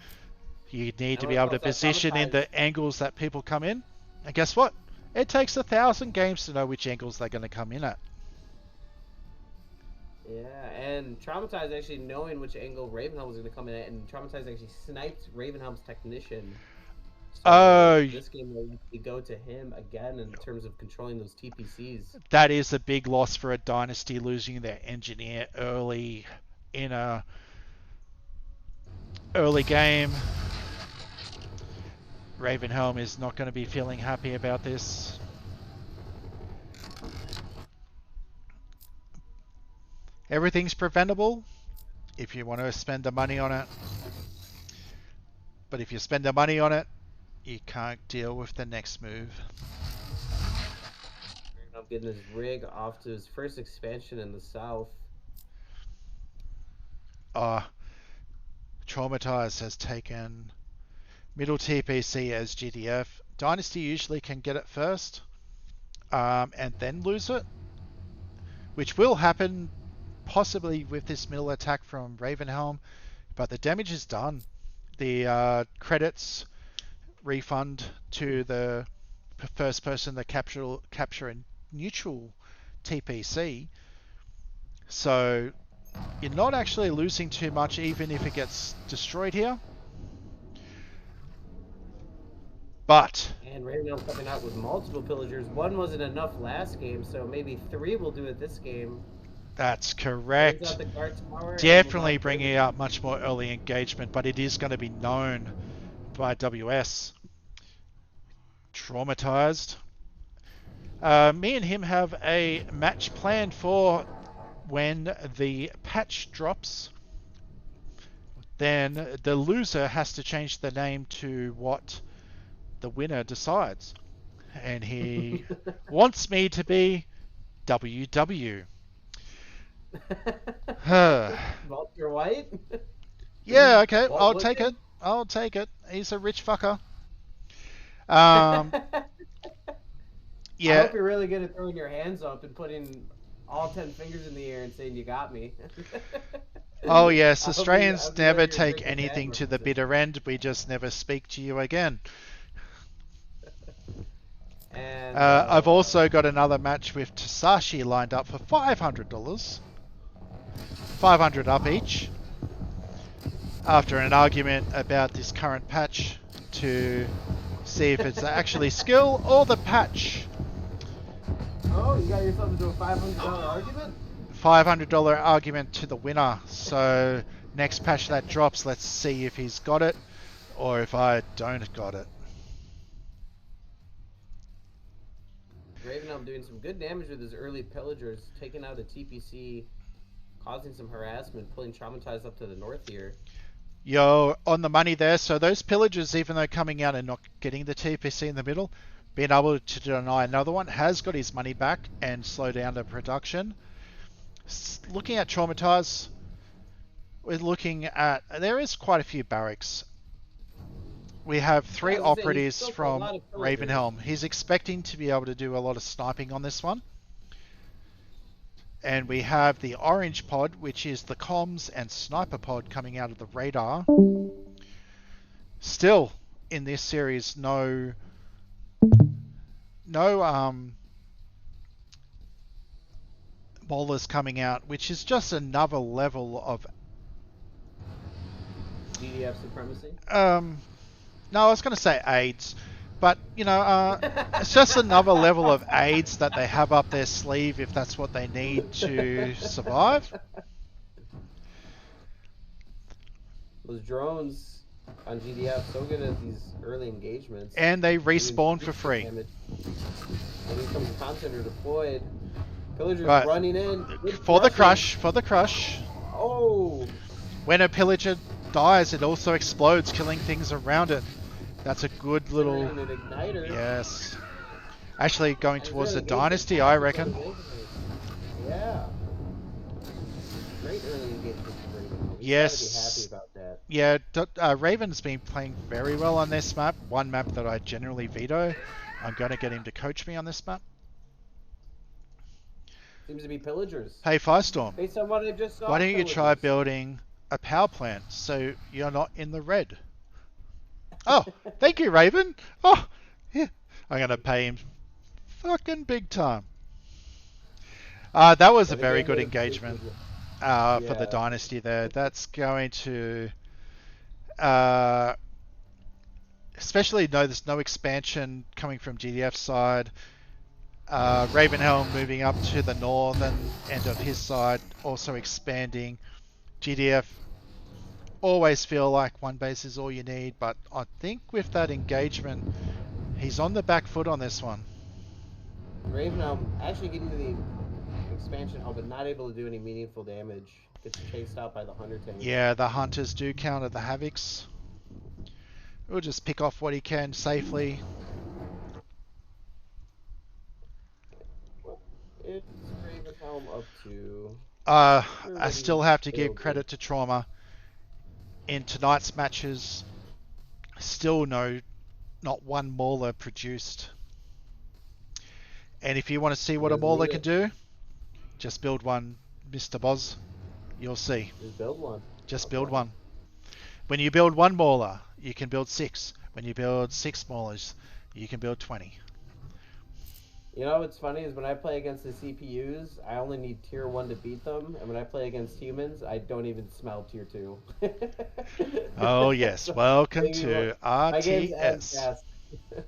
you need to And be what able to about that position in the angles that people come in. And guess what? It takes 1,000 games to know which angles they're going to come in at. Yeah, and Traumatized actually knowing which angle Ravenhelm was going to come in at, and Traumatized actually sniped Ravenhelm's technician. So Oh, this game will likely go to him again in terms of controlling those TPCs. that is a big loss for a Dynasty, losing their engineer early in a early game. Ravenhelm is not going to be feeling happy about this. Everything's preventable if you want to spend the money on it. But if you spend the money on it, you can't deal with the next move. Ravenhelm getting his rig off to his first expansion in the south. Traumatized has taken middle TPC as GDF. Dynasty usually can get it first and then lose it, which will happen possibly with this middle attack from Ravenhelm, but the damage is done. The credits refund to the first person to capture a neutral TPC, so you're not actually losing too much even if it gets destroyed here. But And Ravenhelm coming out with multiple pillagers. One wasn't enough last game, so maybe 3 will do it this game. that's Brings correct. out the guard tower, and Definitely we'll bringing out much more early engagement, but it is going to be known by WS. Traumatized. Me and him have a match planned for when the patch drops. Then the loser has to change the name to what the winner decides. And he wants me to be WW. Walter White? Yeah, okay, Walt I'll take it. Whitman? I'll take it. He's a rich fucker. Yeah. hope you're really good at throwing your hands up and putting all 10 fingers in the air and saying you got me. Oh yes, I hope Australians you know never you're take great with anything that to the references. bitter end. We just never speak to you again. And I've also got another match with Tasashi lined up for $500. 500 up each. After an argument about this current patch to see if it's actually skill or the patch. oh, you got yourself into a $500 argument? $500 argument to the winner. So next patch that drops, let's see if he's got it or if I don't got it. Ravenhelm doing some good damage with his early pillagers, taking out a TPC, causing some harassment, pulling Traumatized up to the north here. You're on the money there. So those pillagers, even though coming out and not getting the TPC in the middle, being able to deny another one, has got his money back and slow down the production. Looking at Traumatized, we're looking at, there is quite a few barracks. We have 3 operatives from Ravenhelm. He's expecting to be able to do a lot of sniping on this one. And we have the orange pod, which is the comms and sniper pod coming out of the radar. Still, in this series, no bowlers coming out, which is just another level of GDF supremacy? No, I was going to say AIDS, but you know, it's just another level of AIDS that they have up their sleeve if that's what they need to survive. Those drones on GDF so good at these early engagements. And they respawn for free. And here comes Contender deployed. Pillagers Right. running in. For the crush, for the crush. Oh! When a pillager dies, it also explodes, killing things around it. That's a good little... An igniter. Yes. Actually going And towards the early dynasty, engagement. I reckon. Yeah. Great early engagement for Raven. He's Yes. gotta be happy about that. Yeah, Raven's been playing very well on this map. One map that I generally veto. I'm going to get him to coach me on this map. Seems to be pillagers. Hey, Firestorm, Based on what I just saw. why don't you try pillagers. building a power plant so you're not in the red? Oh, thank you, Raven. Oh, yeah. I'm going to pay him fucking big time. That was a But very again, good there's- engagement for the Yeah. dynasty there. That's going to... especially there's no expansion coming from GDF side. Ravenhelm moving up to the northern end of his side, also expanding. GDF always feel like one base is all you need, but I think with that engagement, he's on the back foot on this one. Ravenhelm actually getting to the expansion hub, but not able to do any meaningful damage. Gets chased out by the Hunter tank. Yeah, the Hunters do counter the Havocs. We'll just pick off what he can safely. It's Ravenhelm up to... I still have to give credit to Trauma. In tonight's matches, still not one mauler produced. And if you want to see what a mauler can do, just build one, Mr. Boz. You'll see. Just build one. Just build one. When you build one mauler, you can build 6. When you build 6 maulers, you can build 20. You know what's funny is when I play against the CPUs, I only need tier 1 to beat them, and when I play against humans, I don't even smell tier 2. Oh yes, So welcome maybe to my games end RTS. fast.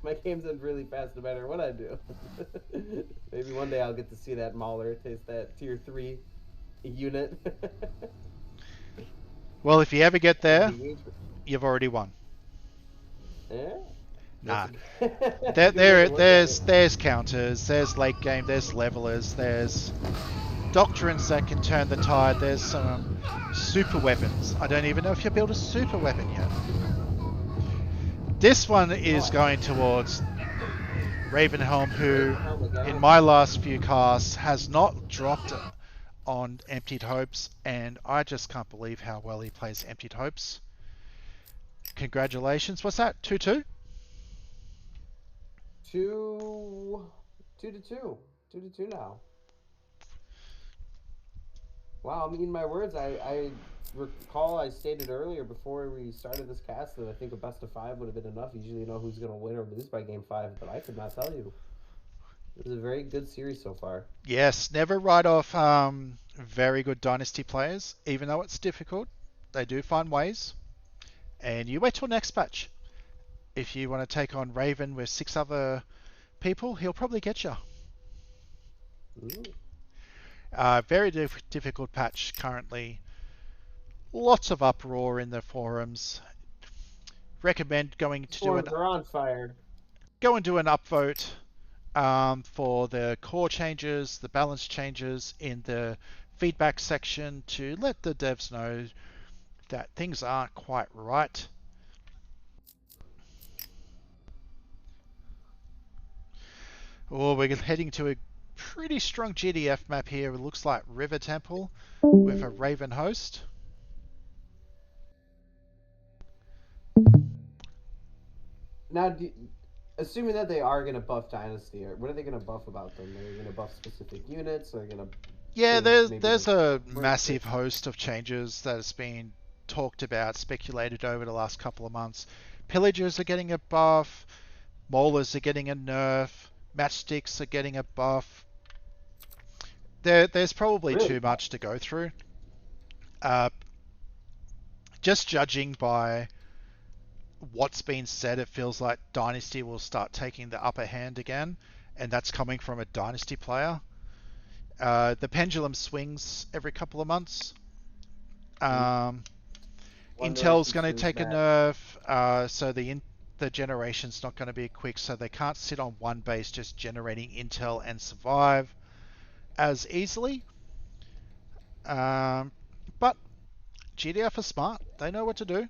My games end really fast no matter what I do. Maybe one day I'll get to see that Mauler, taste that tier 3 unit. Well, if you ever get there, you've already won. Yeah. Nah. That's There's counters, there's late game, there's levelers, there's doctrines that can turn the tide, there's some super weapons. I don't even know if you build a super weapon yet. This one is going towards Ravenhelm, who in my last few casts has not dropped on Emptied Hopes, and I just can't believe how well he plays Emptied Hopes. Congratulations. What's that? 2-2? 2-2. 2-2 now. Wow, I'm eating my words. I recall I stated earlier before we started this cast that I think a best of 5 would have been enough. Usually you know who's going to win or lose by game 5, but I could not tell you. It was a very good series so far. Yes, never write off very good Dynasty players, even though it's difficult. They do find ways. And you wait till next batch. If you want to take on Raven with 6 other people, he'll probably get you. Very difficult patch currently. Lots of uproar in the forums. Recommend going to Forums are on fire. go and do an upvote for the core changes, the balance changes in the feedback section to let the devs know that things aren't quite right. Oh, we're heading to a pretty strong GDF map here. It looks like River Temple with a Raven host. Now, assuming that they are going to buff Dynasty, what are they going to buff about them? Are they going to buff specific units? Are they going to... Yeah, maybe there's like a break massive it? host of changes that has been talked about, speculated over the last couple of months. Pillagers are getting a buff, Maulers are getting a nerf, Matchsticks are getting a buff. There's probably Really? too much to go through. Just judging by what's been said, it feels like Dynasty will start taking the upper hand again, and that's coming from a Dynasty player. The pendulum swings every couple of months. One Intel's direction going to swings take a back. nerf, so the generation's not going to be quick, so they can't sit on one base just generating intel and survive as easily. But GDF are smart. They know what to do.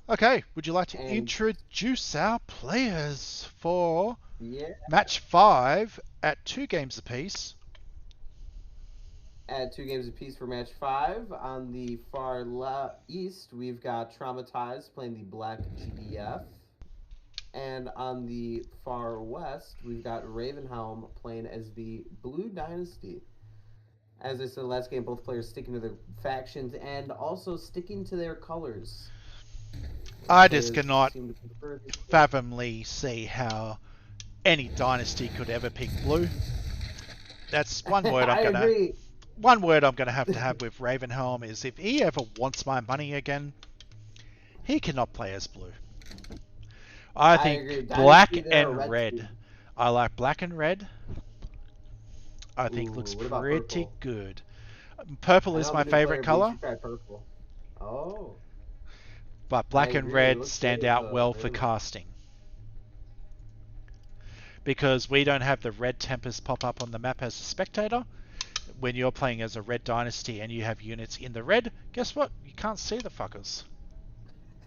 Okay, would you like to And- introduce our players for Yeah. match 5 at 2 games apiece? At 2 games apiece for match 5. On the far east, we've got Traumatized playing the Black GDF. And on the far west, we've got Ravenhelm playing as the Blue Dynasty. As I said last game, both players sticking to their factions and also sticking to their colors. I just Players cannot seem to prefer this game. fathomly see how any dynasty could ever pick blue. That's one word I agree. One word I'm gonna have with Ravenhelm is if he ever wants my money again, he cannot play as blue. I think agree. black Dynasty, they're a and red red. team. I like black and red. I think Ooh, looks what about pretty purple? good. Purple I is know my the new player favorite Bleach, color, you tried purple. Oh. but black and agree, it red looks stand good, out though. well They for look- casting. Because we don't have the red tempers pop up on the map as a spectator. When you're playing as a red dynasty and you have units in the red, guess what? You can't see the fuckers.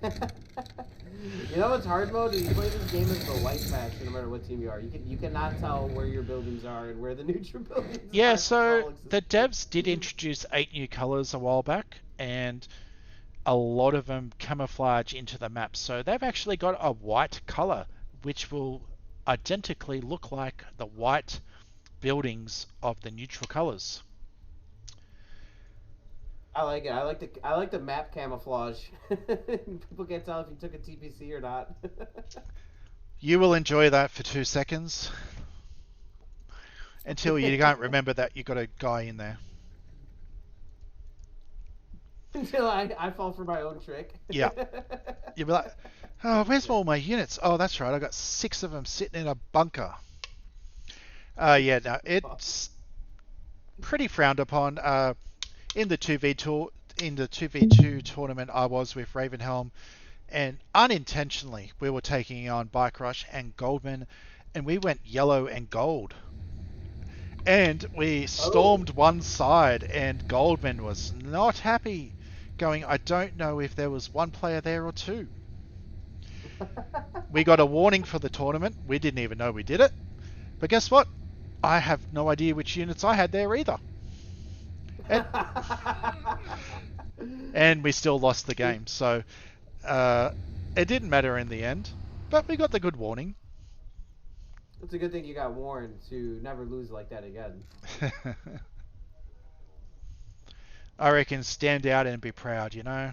You know what's hard mode? You play this game as the white faction, no matter what team you are. You cannot tell where your buildings are and where the neutral buildings are. Yeah, It's so all the existing. devs did introduce 8 new colors a while back, and a lot of them camouflage into the map. So they've actually got a white color, which will identically look like the white buildings of the neutral colors. I like it. I like the map camouflage. People can't tell if you took a TPC or not. You will enjoy that for 2 seconds until you can't remember that you got a guy in there. Until I fall for my own trick. Yeah. You'll be like, oh, where's all my units? Oh, that's right, I got 6 of them sitting in a bunker. Yeah, no, it's pretty frowned upon. In the 2v2 tournament I was with Ravenhelm, and unintentionally we were taking on Bike Rush and Goldman, and we went yellow and gold. And we stormed one side, and Goldman was not happy, going, I don't know if there was one player there or two. We got a warning for the tournament. We didn't even know we did it. But guess what? I have no idea which units I had there either. And we still lost the game. So it didn't matter in the end. But we got the good warning. It's a good thing you got warned to never lose like that again. I reckon stand out and be proud, you know?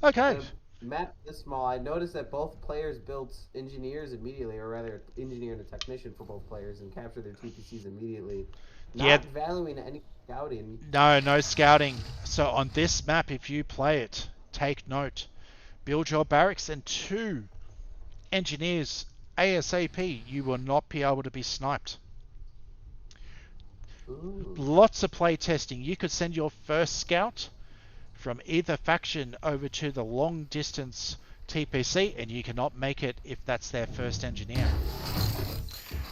Okay. Map this small, I noticed that both players built engineers immediately, or rather, engineer and a technician for both players, and capture their TPCs immediately. Not Yeah. valuing any scouting. No scouting. So on this map, if you play it, take note. Build your barracks and 2 engineers ASAP. You will not be able to be sniped. Ooh. Lots of play testing. You could send your first scout from either faction over to the long distance TPC and you cannot make it if that's their first engineer.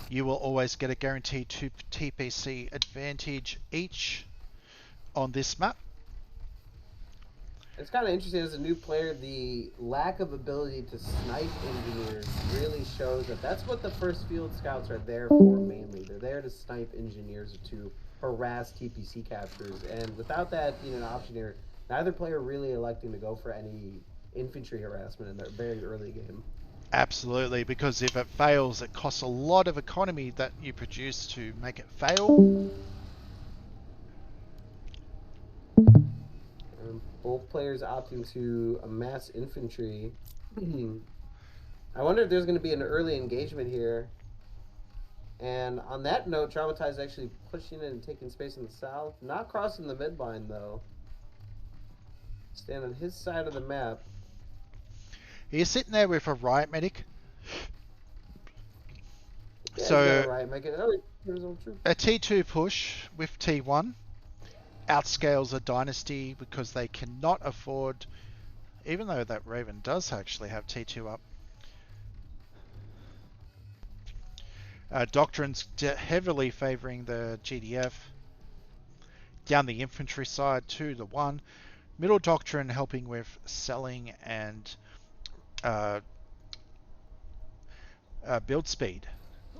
You will always get a guaranteed 2 TPC advantage each on this map. It's kind of interesting as a new player, the lack of ability to snipe engineers really shows that that's what the first field scouts are there for mainly. They're there to snipe engineers, to harass TPC captures, and without that being an option here, neither player really electing to go for any infantry harassment in their very early game. Absolutely, because if it fails, it costs a lot of economy that you produce to make it fail. Both players opting to amass infantry. I wonder if there's going to be an early engagement here. And on that note, Traumatize actually pushing in and taking space in the south. Not crossing the midline, though. Staying on his side of the map. He's sitting there with a riot medic. Yeah, So right, make it, oh, here's his own troop. a T2 push with T1 outscales a dynasty because they cannot afford, even though that Raven does actually have T2 up. Doctrine's heavily favouring the GDF. Down the infantry side 2 to 1. Middle Doctrine helping with selling and build speed.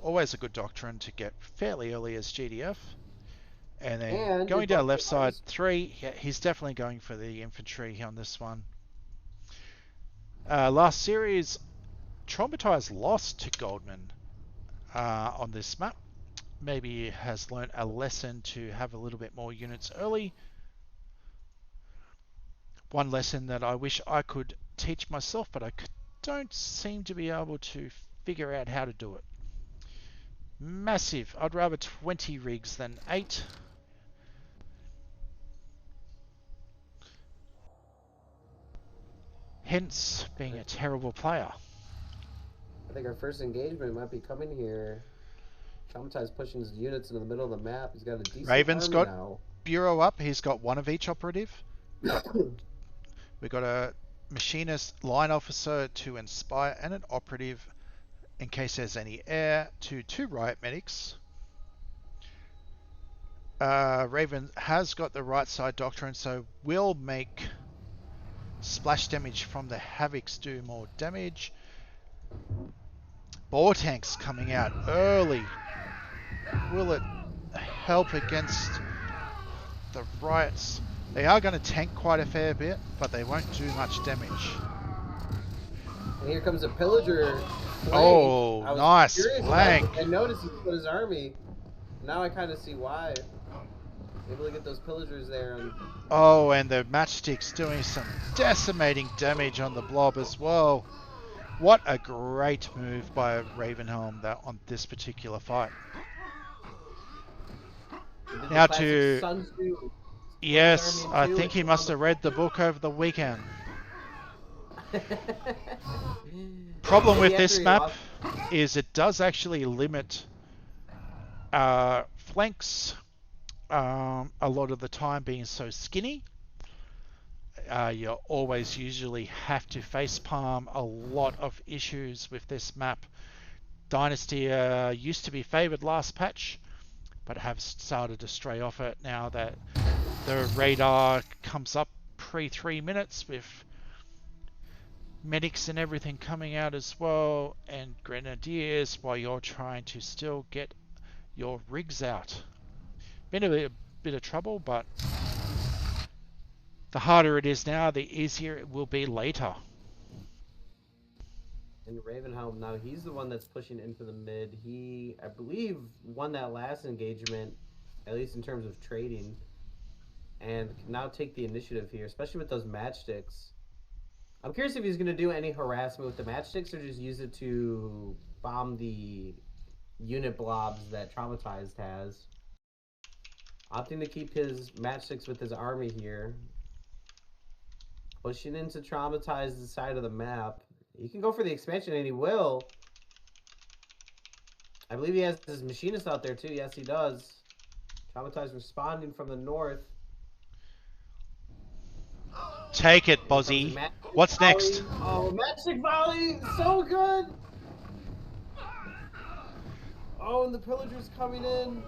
Always a good Doctrine to get fairly early as GDF. And then going down left side 3, yeah, he's definitely going for the infantry on this one. Last series, Traumatized lost to Goldman on this map. Maybe has learnt a lesson to have a little bit more units early. One lesson that I wish I could teach myself, but I don't seem to be able to figure out how to do it. Massive. I'd rather 20 rigs than 8. Hence being a terrible player. I think our first engagement might be coming here. Traumatize pushing his units into the middle of the map. He's got a decent Raven's army got now. Bureau up. He's got one of each operative. We've got a machinist, line officer to inspire, and an operative in case there's any air to 2 riot medics. Raven has got the right side Doctrine, so will make splash damage from the Havocs do more damage. Boar tanks coming out early. Will it help against the riots? They are going to tank quite a fair bit, but they won't do much damage. And here comes a pillager. Flank. Oh, I was nice curious about flank. it. I noticed he put his army. Now I kind of see why. Able to get those pillagers there. And Oh, and the matchstick's doing some decimating damage on the blob as well. What a great move by Ravenhelm that on this particular fight. did the Now classic to- Sun Tzu. Yes, Army I in two think he and must two have read the book over the weekend. Problem with this map is it does actually limit flanks a lot of the time being so skinny. You always usually have to facepalm a lot of issues with this map. Dynasty used to be favoured last patch, but have started to stray off it now that the radar comes up pre 3 minutes with medics and everything coming out as well, and grenadiers while you're trying to still get your rigs out. Been a bit of trouble, but the harder it is now, the easier it will be later. And Ravenhelm, now he's the one that's pushing into the mid. He, I believe, won that last engagement, at least in terms of trading, and can now take the initiative here, especially with those matchsticks. I'm curious if he's going to do any harassment with the matchsticks or just use it to bomb the unit blobs that Traumatized has. Opting to keep his matchsticks with his army here. Pushing into Traumatize the side of the map. He can go for the expansion, and he will. I believe he has his machinist out there, too. Yes, he does. Traumatize responding from the north. Take it, Bozzy. What's next? Oh, Magic Volley! So good! Oh, and the Pillager's coming in.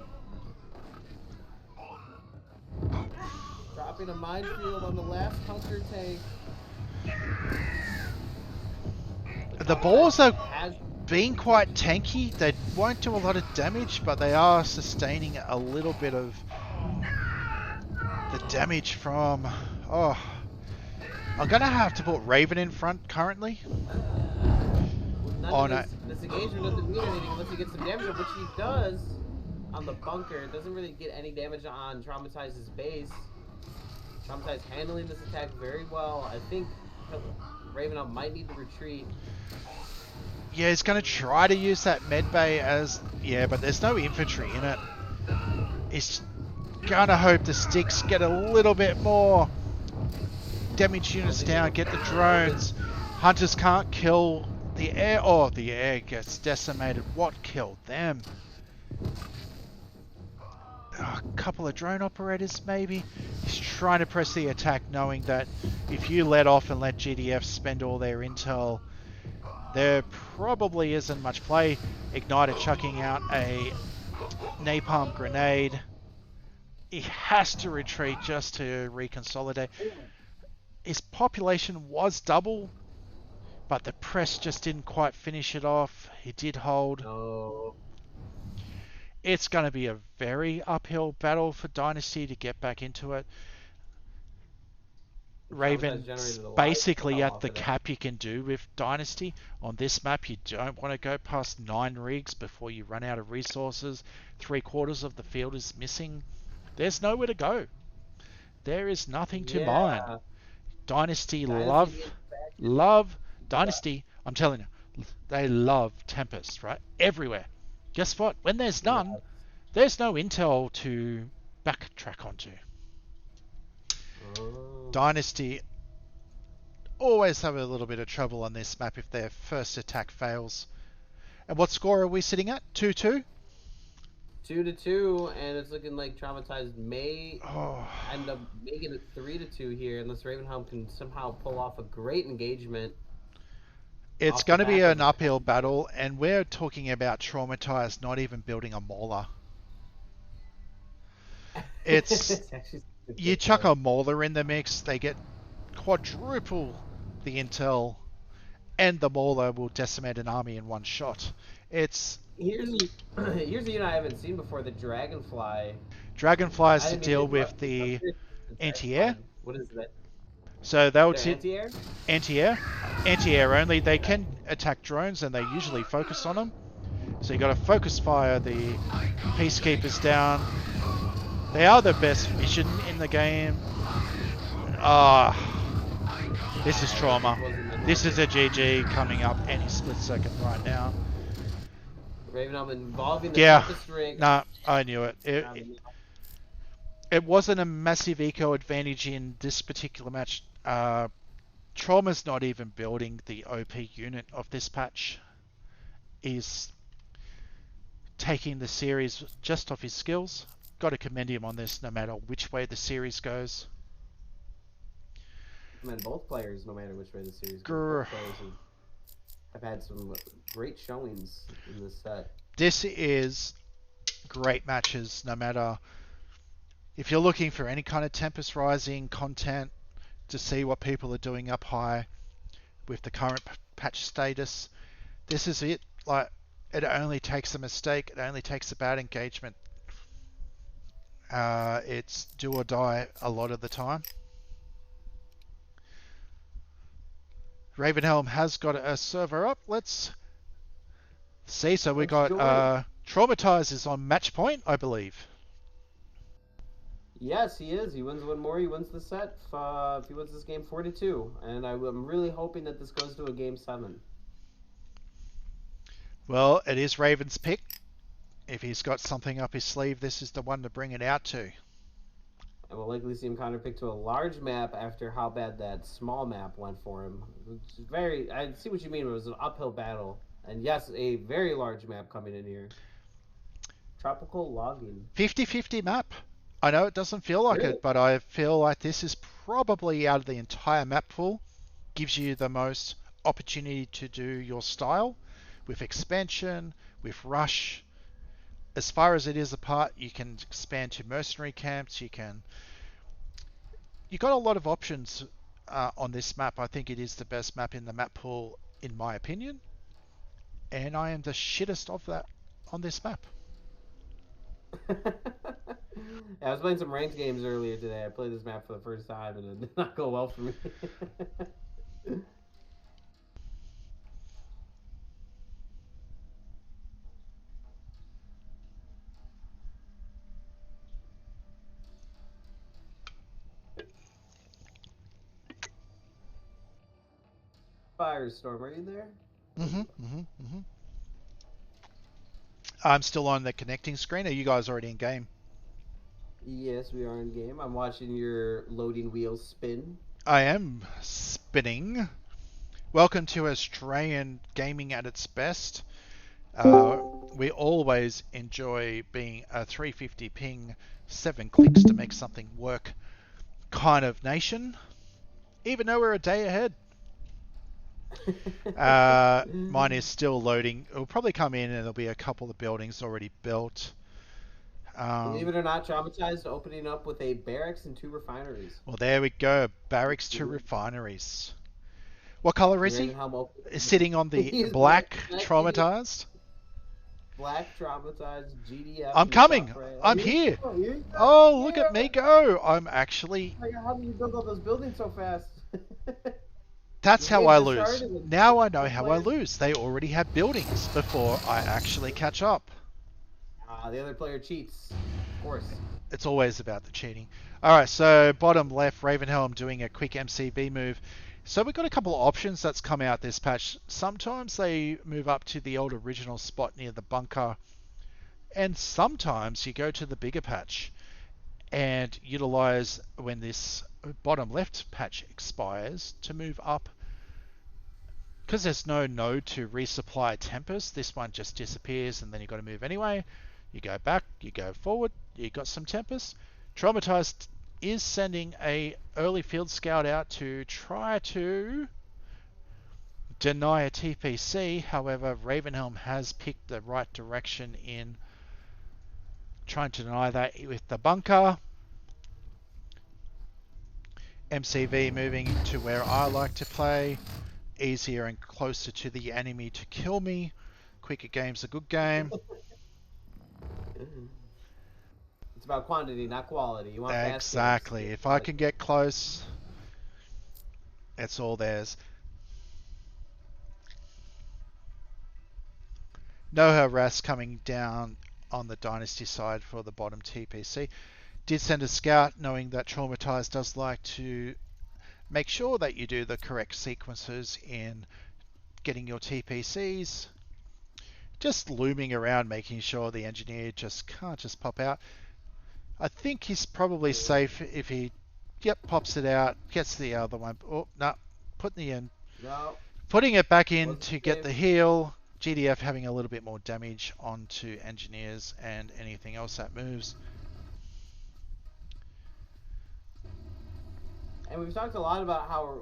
Dropping a minefield on the last hunter tank. The Boars are being quite tanky. They won't do a lot of damage, but they are sustaining a little bit of the damage from... Oh, I'm going to have to put Raven in front currently. This engagement doesn't mean anything unless he gets some damage, which he does on the bunker. It doesn't really get any damage on Traumatize's base. Traumatize handling this attack very well. I think Ravenhelm might need to retreat. Yeah, he's going to try to use that medbay as... Yeah, but there's no infantry in it. He's going to hope the sticks get a little bit more damage units down, get the drones. Hunters can't kill the air. Oh, the air gets decimated. What killed them? A couple of drone operators, maybe. He's trying to press the attack, knowing that if you let off and let GDF spend all their intel, there probably isn't much play. Igniter chucking out a napalm grenade. He has to retreat just to reconsolidate. His population was double, but the press just didn't quite finish it off. He did hold. Oh. It's going to be a very uphill battle for Dynasty to get back into it. Raven's basically at the cap you can do with Dynasty. On this map, you don't want to go past 9 rigs before you run out of resources. 3/4 of the field is missing. There's nowhere to go. There is nothing to mine. Dynasty love Dynasty. I'm telling you, they love Tempest, right? Everywhere. Guess what? When there's none, there's no intel to backtrack onto. Dynasty always have a little bit of trouble on this map if their first attack fails. And what score are we sitting at? 2-2? 2-2, and it's looking like Traumatized may end up making it 3-2 here, unless Ravenhelm can somehow pull off a great engagement. It's going to be an uphill battle, and we're talking about Traumatized not even building a Mauler. It's you chuck a Mauler in the mix, they get quadruple the intel, and the Mauler will decimate an army in one shot. It's here's a unit I haven't seen before: the Dragonfly. Dragonfly has to deal with the anti-air. What is that? So they'll anti-air? Anti-air only. They can attack drones, and they usually focus on them. So you got to focus fire the Peacekeepers down. They are the best mission in the game. This is trauma. This is a GG coming up any split second right now. Ravenhelm involving the toughest rig. Nah, I knew it. It wasn't a massive eco advantage in this particular match. Trauma's not even building the OP unit of this patch. He's taking the series just off his skills. Got to commend him on this no matter which way the series goes. I mean, both players, no matter which way the series goes. Both players have had some great showings in this set. This is great matches no matter... If you're looking for any kind of Tempest Rising content to see what people are doing up high with the current patch status, this is it. Like, it only takes a mistake, it only takes a bad engagement. It's do or die a lot of the time. Ravenhelm has got a server up. Let's see. So we Let's got join. Traumatized is on match point, I believe. Yes, he is. He wins one more. He wins the set. If he wins this game 4-2, and I'm really hoping that this goes to a game 7. Well, it is Raven's pick. If he's got something up his sleeve, this is the one to bring it out to. And we'll likely see him counterpick to a large map after how bad that small map went for him. It's very. I see what you mean. It was an uphill battle, and yes, a very large map coming in here. Tropical logging. 50-50 map. I know it doesn't feel like Really? it, but I feel like this is probably out of the entire map pool, gives you the most opportunity to do your style with expansion, with rush. As far as it is apart, you can expand to mercenary camps. You got a lot of options on this map. I think it is the best map in the map pool, in my opinion, and I am the shittest of that on this map. I was playing some ranked games earlier today. I played this map for the first time, and it did not go well for me. Firestorm, are you there? I'm still on the connecting screen. Are you guys already in game? Yes, we are in game. I'm watching your loading wheels spin. I am spinning. Welcome to Australian gaming at its best. We always enjoy being a 350 ping, 7 clicks to make something work kind of nation, even though we're a day ahead. Mine is still loading. It'll probably come in and there'll be a couple of buildings already built. Believe it or not, Traumatized opening up with a barracks and 2 refineries. Well, there we go. Barracks to refineries. What color is he? Is sitting on the black Traumatized? Black Traumatized GDF. I'm coming. I'm here. Oh, look at me go. I'm actually... How did you build all those buildings so fast? That's how I lose. Now I know how I lose. They already have buildings before I actually catch up. The other player cheats, of course. It's always about the cheating. Alright, so bottom left, Ravenhelm doing a quick MCV move. So we've got a couple of options that's come out this patch. Sometimes they move up to the old original spot near the bunker. And sometimes you go to the bigger patch and utilize when this bottom left patch expires to move up. Because there's no node to resupply Tempest, this one just disappears and then you've got to move anyway. You go back, you go forward, you got some Tempest. Traumatized is sending a early field scout out to try to deny a TPC. However, Ravenhelm has picked the right direction in trying to deny that with the bunker. MCV moving to where I like to play. Easier and closer to the enemy to kill me. Quicker game's a good game. It's about quantity, not quality. You want fast Exactly. games. If I can get close, it's all theirs. No harass coming down on the Dynasty side for the bottom TPC. Did send a scout knowing that Traumatized does like to make sure that you do the correct sequences in getting your TPCs. Just looming around making sure the engineer just can't just pop out. I think he's probably safe if he pops it out, gets the other one. Oh, no, putting it back in to get the heal. GDF having a little bit more damage onto engineers and anything else that moves. And we've talked a lot about how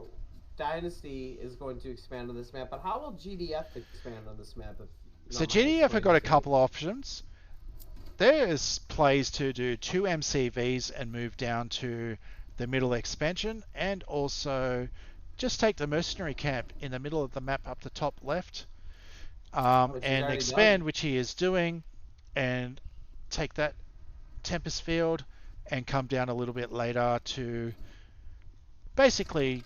Dynasty is going to expand on this map, but how will GDF expand on this map? So GDF have got a couple options. There's plays to do 2 MCVs and move down to the middle expansion, and also just take the mercenary camp in the middle of the map up the top left, and expand, which he is doing, and take that Tempest field and come down a little bit later to basically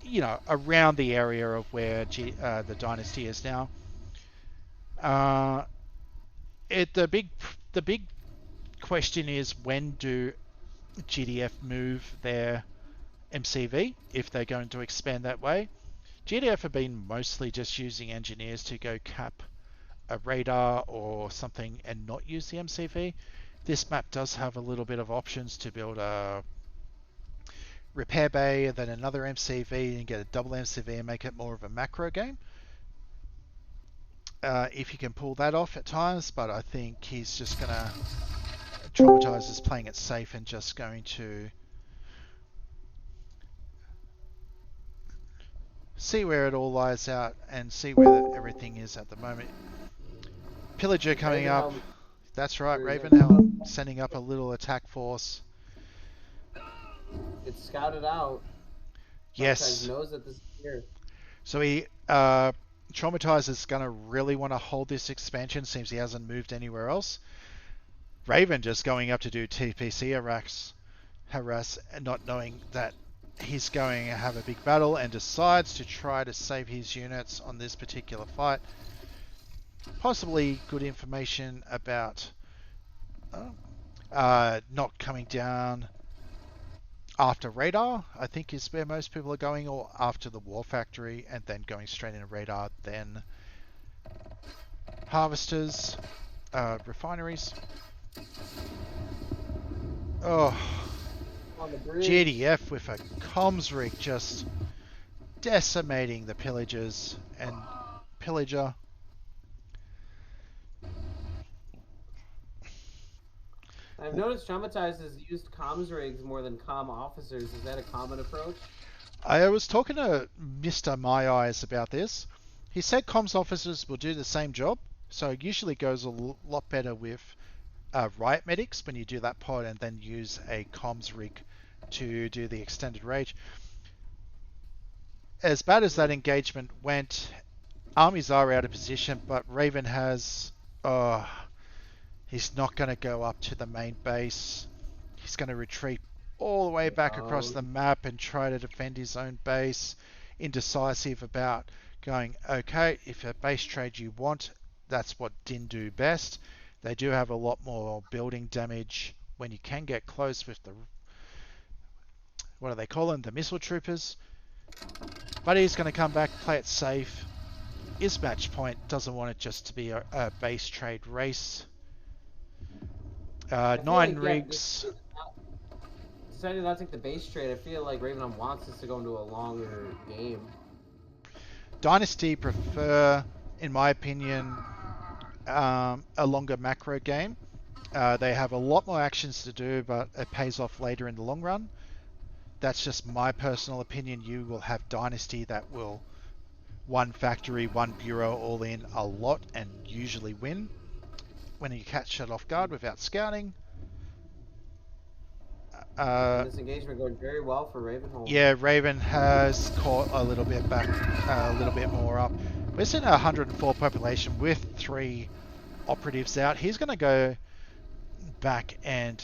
you know, around the area of where the dynasty is now. The big question is, when do GDF move their MCV, if they're going to expand that way? GDF have been mostly just using engineers to go cap a radar or something and not use the MCV. This map does have a little bit of options to build a repair bay and then another MCV and get a double MCV and make it more of a macro game. If you can pull that off at times, but I think he's just going to traumatize is playing it safe and just going to see where it all lies out and see where everything is at the moment. Pillager coming up. That's right, Ravenhelm sending up a little attack force. It's scouted out. Yes. Knows that this is here. So he Traumatize is going to really want to hold this expansion. Seems he hasn't moved anywhere else. Raven just going up to do TPC harass and not knowing that he's going to have a big battle, and decides to try to save his units on this particular fight. Possibly good information about not coming down after radar, I think, is where most people are going, or after the war factory and then going straight into radar, then harvesters, refineries. Oh, GDF with a comms rig just decimating the pillagers and pillager. I've noticed Traumatized has used comms rigs more than comm officers. Is that a common approach? I was talking to Mr. My Eyes about this. He said comms officers will do the same job, so it usually goes a lot better with riot medics when you do that pod and then use a comms rig to do the extended range. As bad as that engagement went, armies are out of position, but Raven has... he's not going to go up to the main base. He's going to retreat all the way back across the map and try to defend his own base. Indecisive about going, okay, if a base trade you want, that's what Din do best. They do have a lot more building damage when you can get close with the... what do they call them? The missile troopers. But he's going to come back, play it safe. His match point doesn't want it just to be a base trade race. 9 rigs. Decided not to take the base trade. I feel like Ravenhelm wants us to go into a longer game. Dynasty prefer, in my opinion, a longer macro game. They have a lot more actions to do, but it pays off later in the long run. That's just my personal opinion. You will have Dynasty that will one factory, one bureau all in a lot and usually win when you catch it off guard without scouting. This engagement going very well for Ravenholm. Yeah, Raven has caught a little bit back, a little bit more up. We're sitting at 104 population with 3 operatives out. He's going to go back and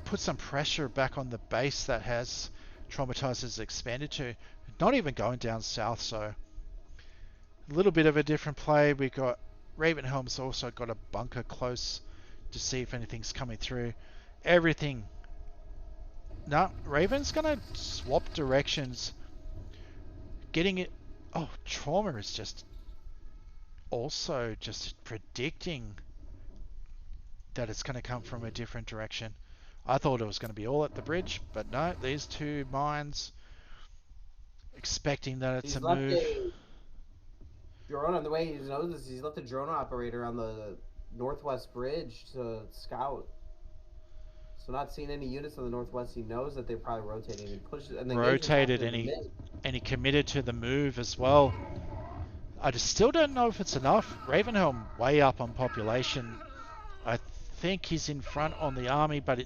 put some pressure back on the base that has Traumatizers expanded to. Not even going down south, so a little bit of a different play. We got Ravenhelm's also got a bunker close to see if anything's coming through. Everything. No, Raven's gonna swap directions. Getting it. Oh, Trauma is just also just predicting that it's gonna come from a different direction. I thought it was going to be all at the bridge, but no, these 2 mines, expecting that it's a move. Drone on the way, he's noticed he's left a drone operator on the northwest bridge to scout. So not seeing any units on the northwest, he knows that they're probably rotating. He pushes and rotated, and he committed to the move as well. I just still don't know if it's enough. Ravenhelm way up on population. I think he's in front on the army, but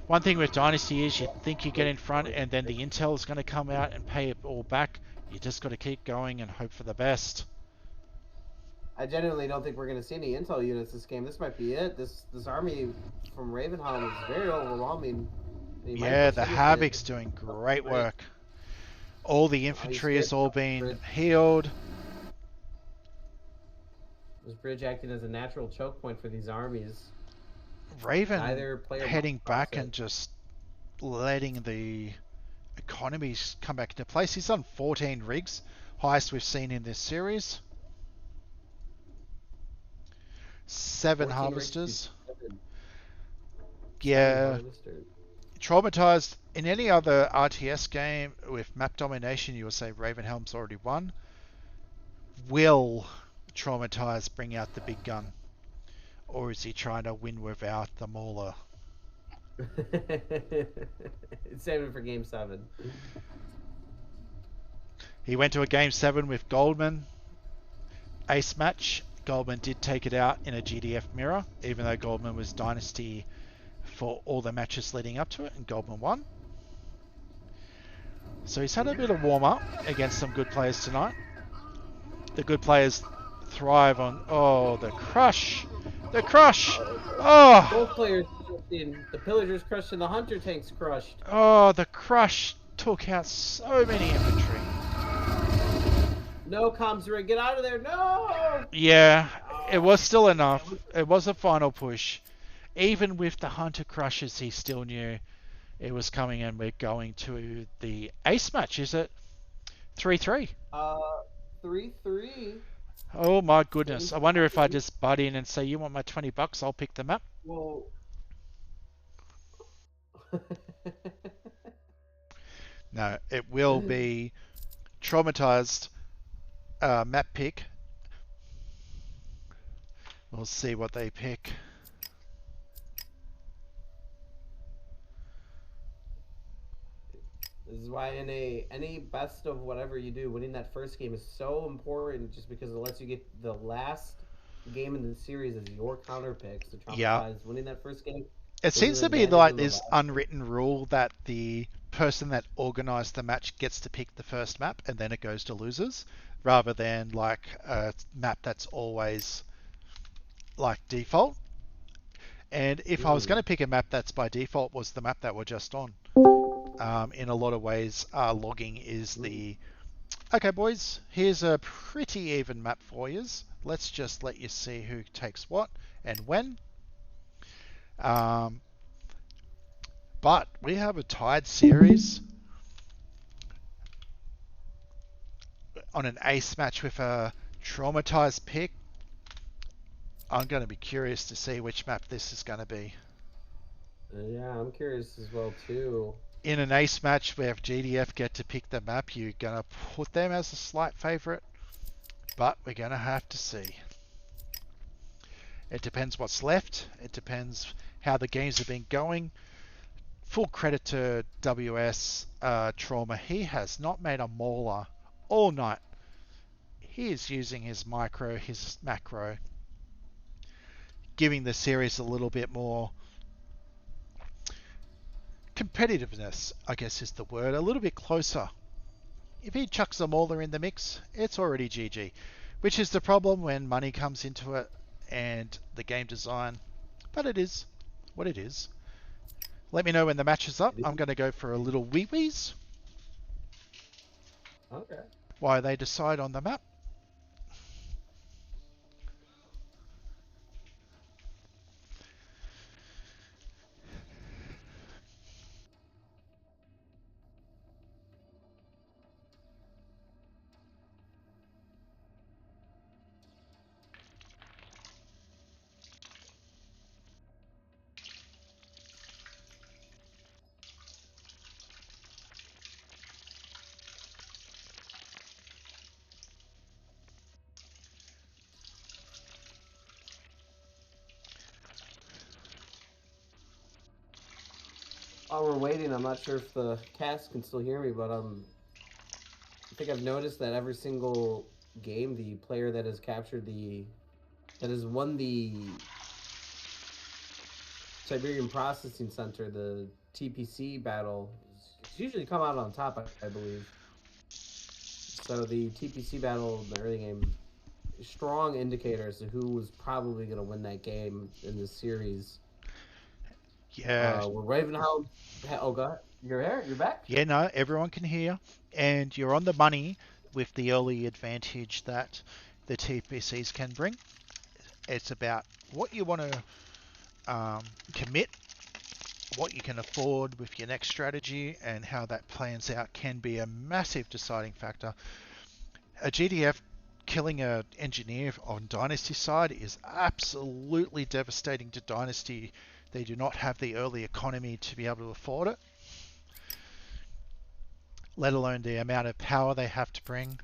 one thing with Dynasty is you think you get in front and then the intel is going to come out and pay it all back. You just got to keep going and hope for the best. I genuinely don't think we're going to see any intel units this game. This might be it. This army from Ravenholm is very overwhelming. Yeah, the Havoc's doing great work. All the infantry has all been healed. This bridge acting as a natural choke point for these armies. Raven Neither player heading back it. and just letting the economies come back into place. He's done 14 rigs, highest we've seen in this series. 7 harvesters. Yeah. Traumatized. In any other RTS game with map domination, you will say Ravenhelm's already won. Will Traumatized bring out the big gun? Or is he trying to win without the Mauler? Save it for Game 7. He went to a Game 7 with Goldman. Ace match. Goldman did take it out in a GDF mirror, even though Goldman was Dynasty for all the matches leading up to it, and Goldman won. So he's had a bit of warm-up against some good players tonight. The good players thrive on... Oh, the crush! The crush! Oh! Both players crushed. The Pillagers crushed and the Hunter tanks crushed. Oh, the crush took out so many infantry. No, comms rig, get out of there! No! Yeah, it was still enough. It was a final push. Even with the Hunter crushes, he still knew it was coming, and we're going to the ace match. Is it 3-3? 3-3. Oh my goodness! I wonder if I just butt in and say, "You want my $20? I'll pick the map." Well. No, it will be Traumatized map pick. We'll see what they pick. This is why in any best of whatever you do, winning that first game is so important, just because it lets you get the last game in the series as your counter picks. To traumatize winning that first game. It seems to be like this unwritten rule that the person that organized the match gets to pick the first map, and then it goes to losers, rather than like a map that's always like default. And if I was going to pick a map that's by default, was the map that we're just on. In a lot of ways, logging is the... Okay, boys, here's a pretty even map for you. Let's just let you see who takes what and when. But we have a tied series on an ace match with a Traumatized pick. I'm going to be curious to see which map this is going to be. Yeah, I'm curious as well too. In an ace match where if GDF get to pick the map, you're going to put them as a slight favourite, but we're going to have to see. It depends what's left. It depends how the games have been going. Full credit to WS Trauma. He has not made a mauler all night. He is using his micro, his macro, giving the series a little bit more competitiveness, I guess is the word, a little bit closer. If he chucks a mauler in the mix, it's already GG, which is the problem when money comes into it and the game design, but it is what it is. Let me know when the match is up. I'm going to go for a little wee-wees. Okay. While they decide on the map. While we're waiting, I'm not sure if the cast can still hear me, but I think I've noticed that every single game, the player that has won the Siberian Processing Center, the TPC battle, it's usually come out on top, I believe. So the TPC battle in the early game, strong indicator as to who was probably going to win that game in this series. Yeah. Ravenhelm. Oh, God. You're here. You're back. Yeah, no, everyone can hear, and you're on the money with the early advantage that the TPCs can bring. It's about what you want to commit, what you can afford with your next strategy, and how that plans out can be a massive deciding factor. A GDF killing an engineer on Dynasty side is absolutely devastating to Dynasty. They do not have the early economy to be able to afford it, let alone the amount of power they have to bring.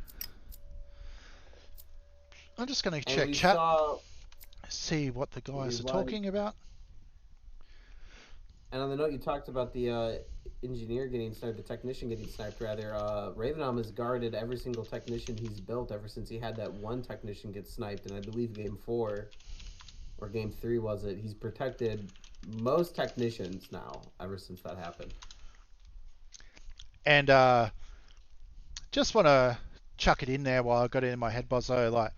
I'm just going to And check we chat, saw, see what the guys are like, talking about. and on the note you talked about the engineer getting sniped, the technician getting sniped rather. Ravenholm has guarded every single technician he's built ever since he had that one technician get sniped, and I believe game 4 or game 3 was it. He's protected most technicians now ever since that happened. And just want to chuck it in there while I got it in my head, Bozo. Like,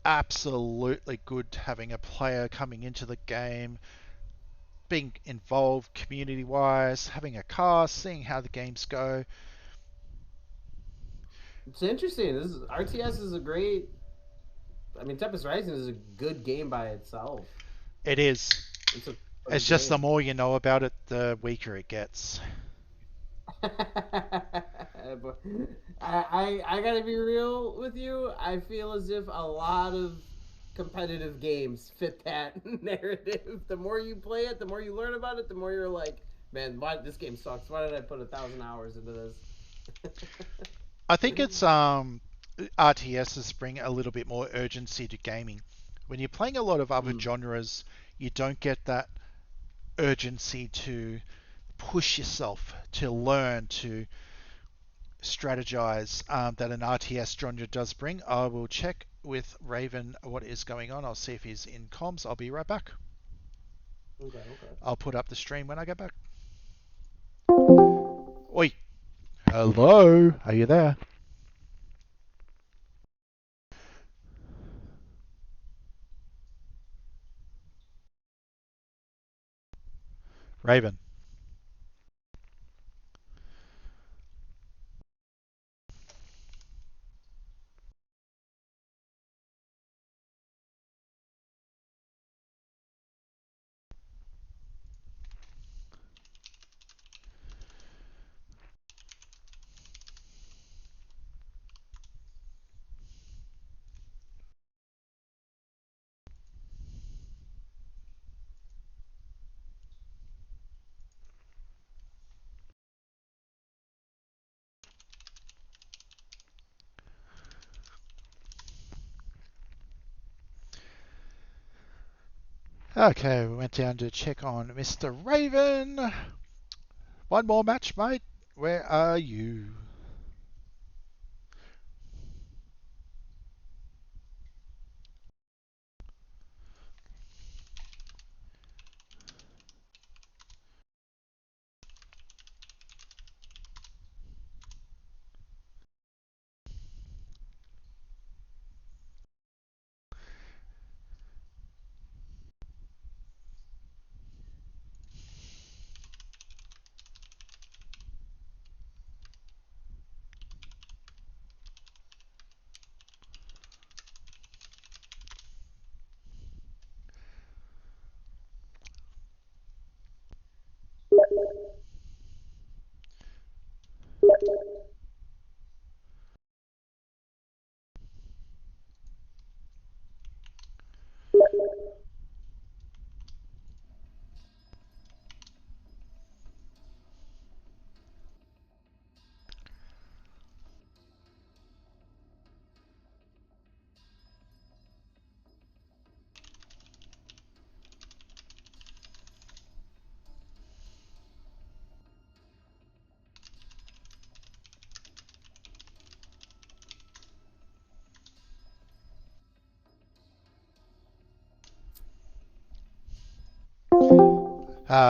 absolutely good having a player coming into the game, being involved community-wise, having a cast, seeing how the games go. It's interesting. RTS is a great. I mean, Tempest Rising is a good game by itself. It is. It's just the game. more you know about it, the weaker it gets. I gotta be real with you. I feel as if a lot of competitive games fit that narrative. The more you play it, the more you learn about it, the more you're like, man, why this game sucks? Why did I put 1,000 hours into this? I think it's RTSs bring a little bit more urgency to gaming. When you're playing a lot of other genres, you don't get that urgency to push yourself, to learn, to strategize that an RTS genre does bring. I will check with Raven what is going on. I'll see if he's in comms. I'll be right back. Okay. I'll put up the stream when I get back. Oi. Hello. Are you there? Raven. Okay, we went down to check on Mr. Raven. One more match, mate. Where are you?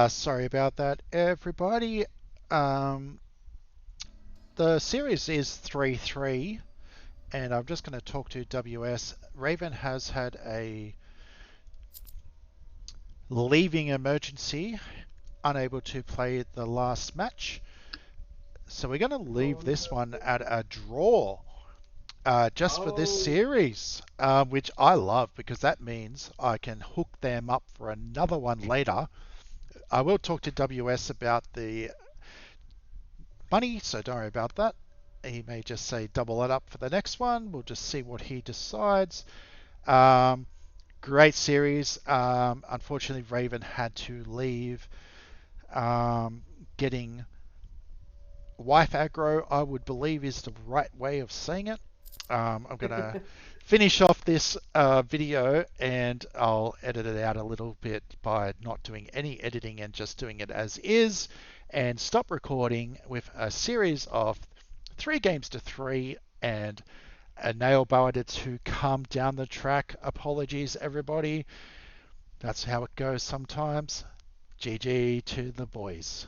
Sorry about that, everybody. The series is 3-3, and I'm just going to talk to WS. Raven has had a leaving emergency. unable to play the last match. So we're going to leave this one at a draw. Just for this series, which I love because that means I can hook them up for another one later. I will talk to WS about the money, so don't worry about that. He may just say double it up for the next one. We'll just see what he decides. Great series. Unfortunately, Raven had to leave. Getting wife aggro, I would believe, is the right way of saying it. I'm going to finish off this video and I'll edit it out a little bit by not doing any editing and just doing it as is, and stop recording with a series of 3 games to 3 and a nail biter to come down the track. Apologies, everybody. That's how it goes sometimes. GG to the boys.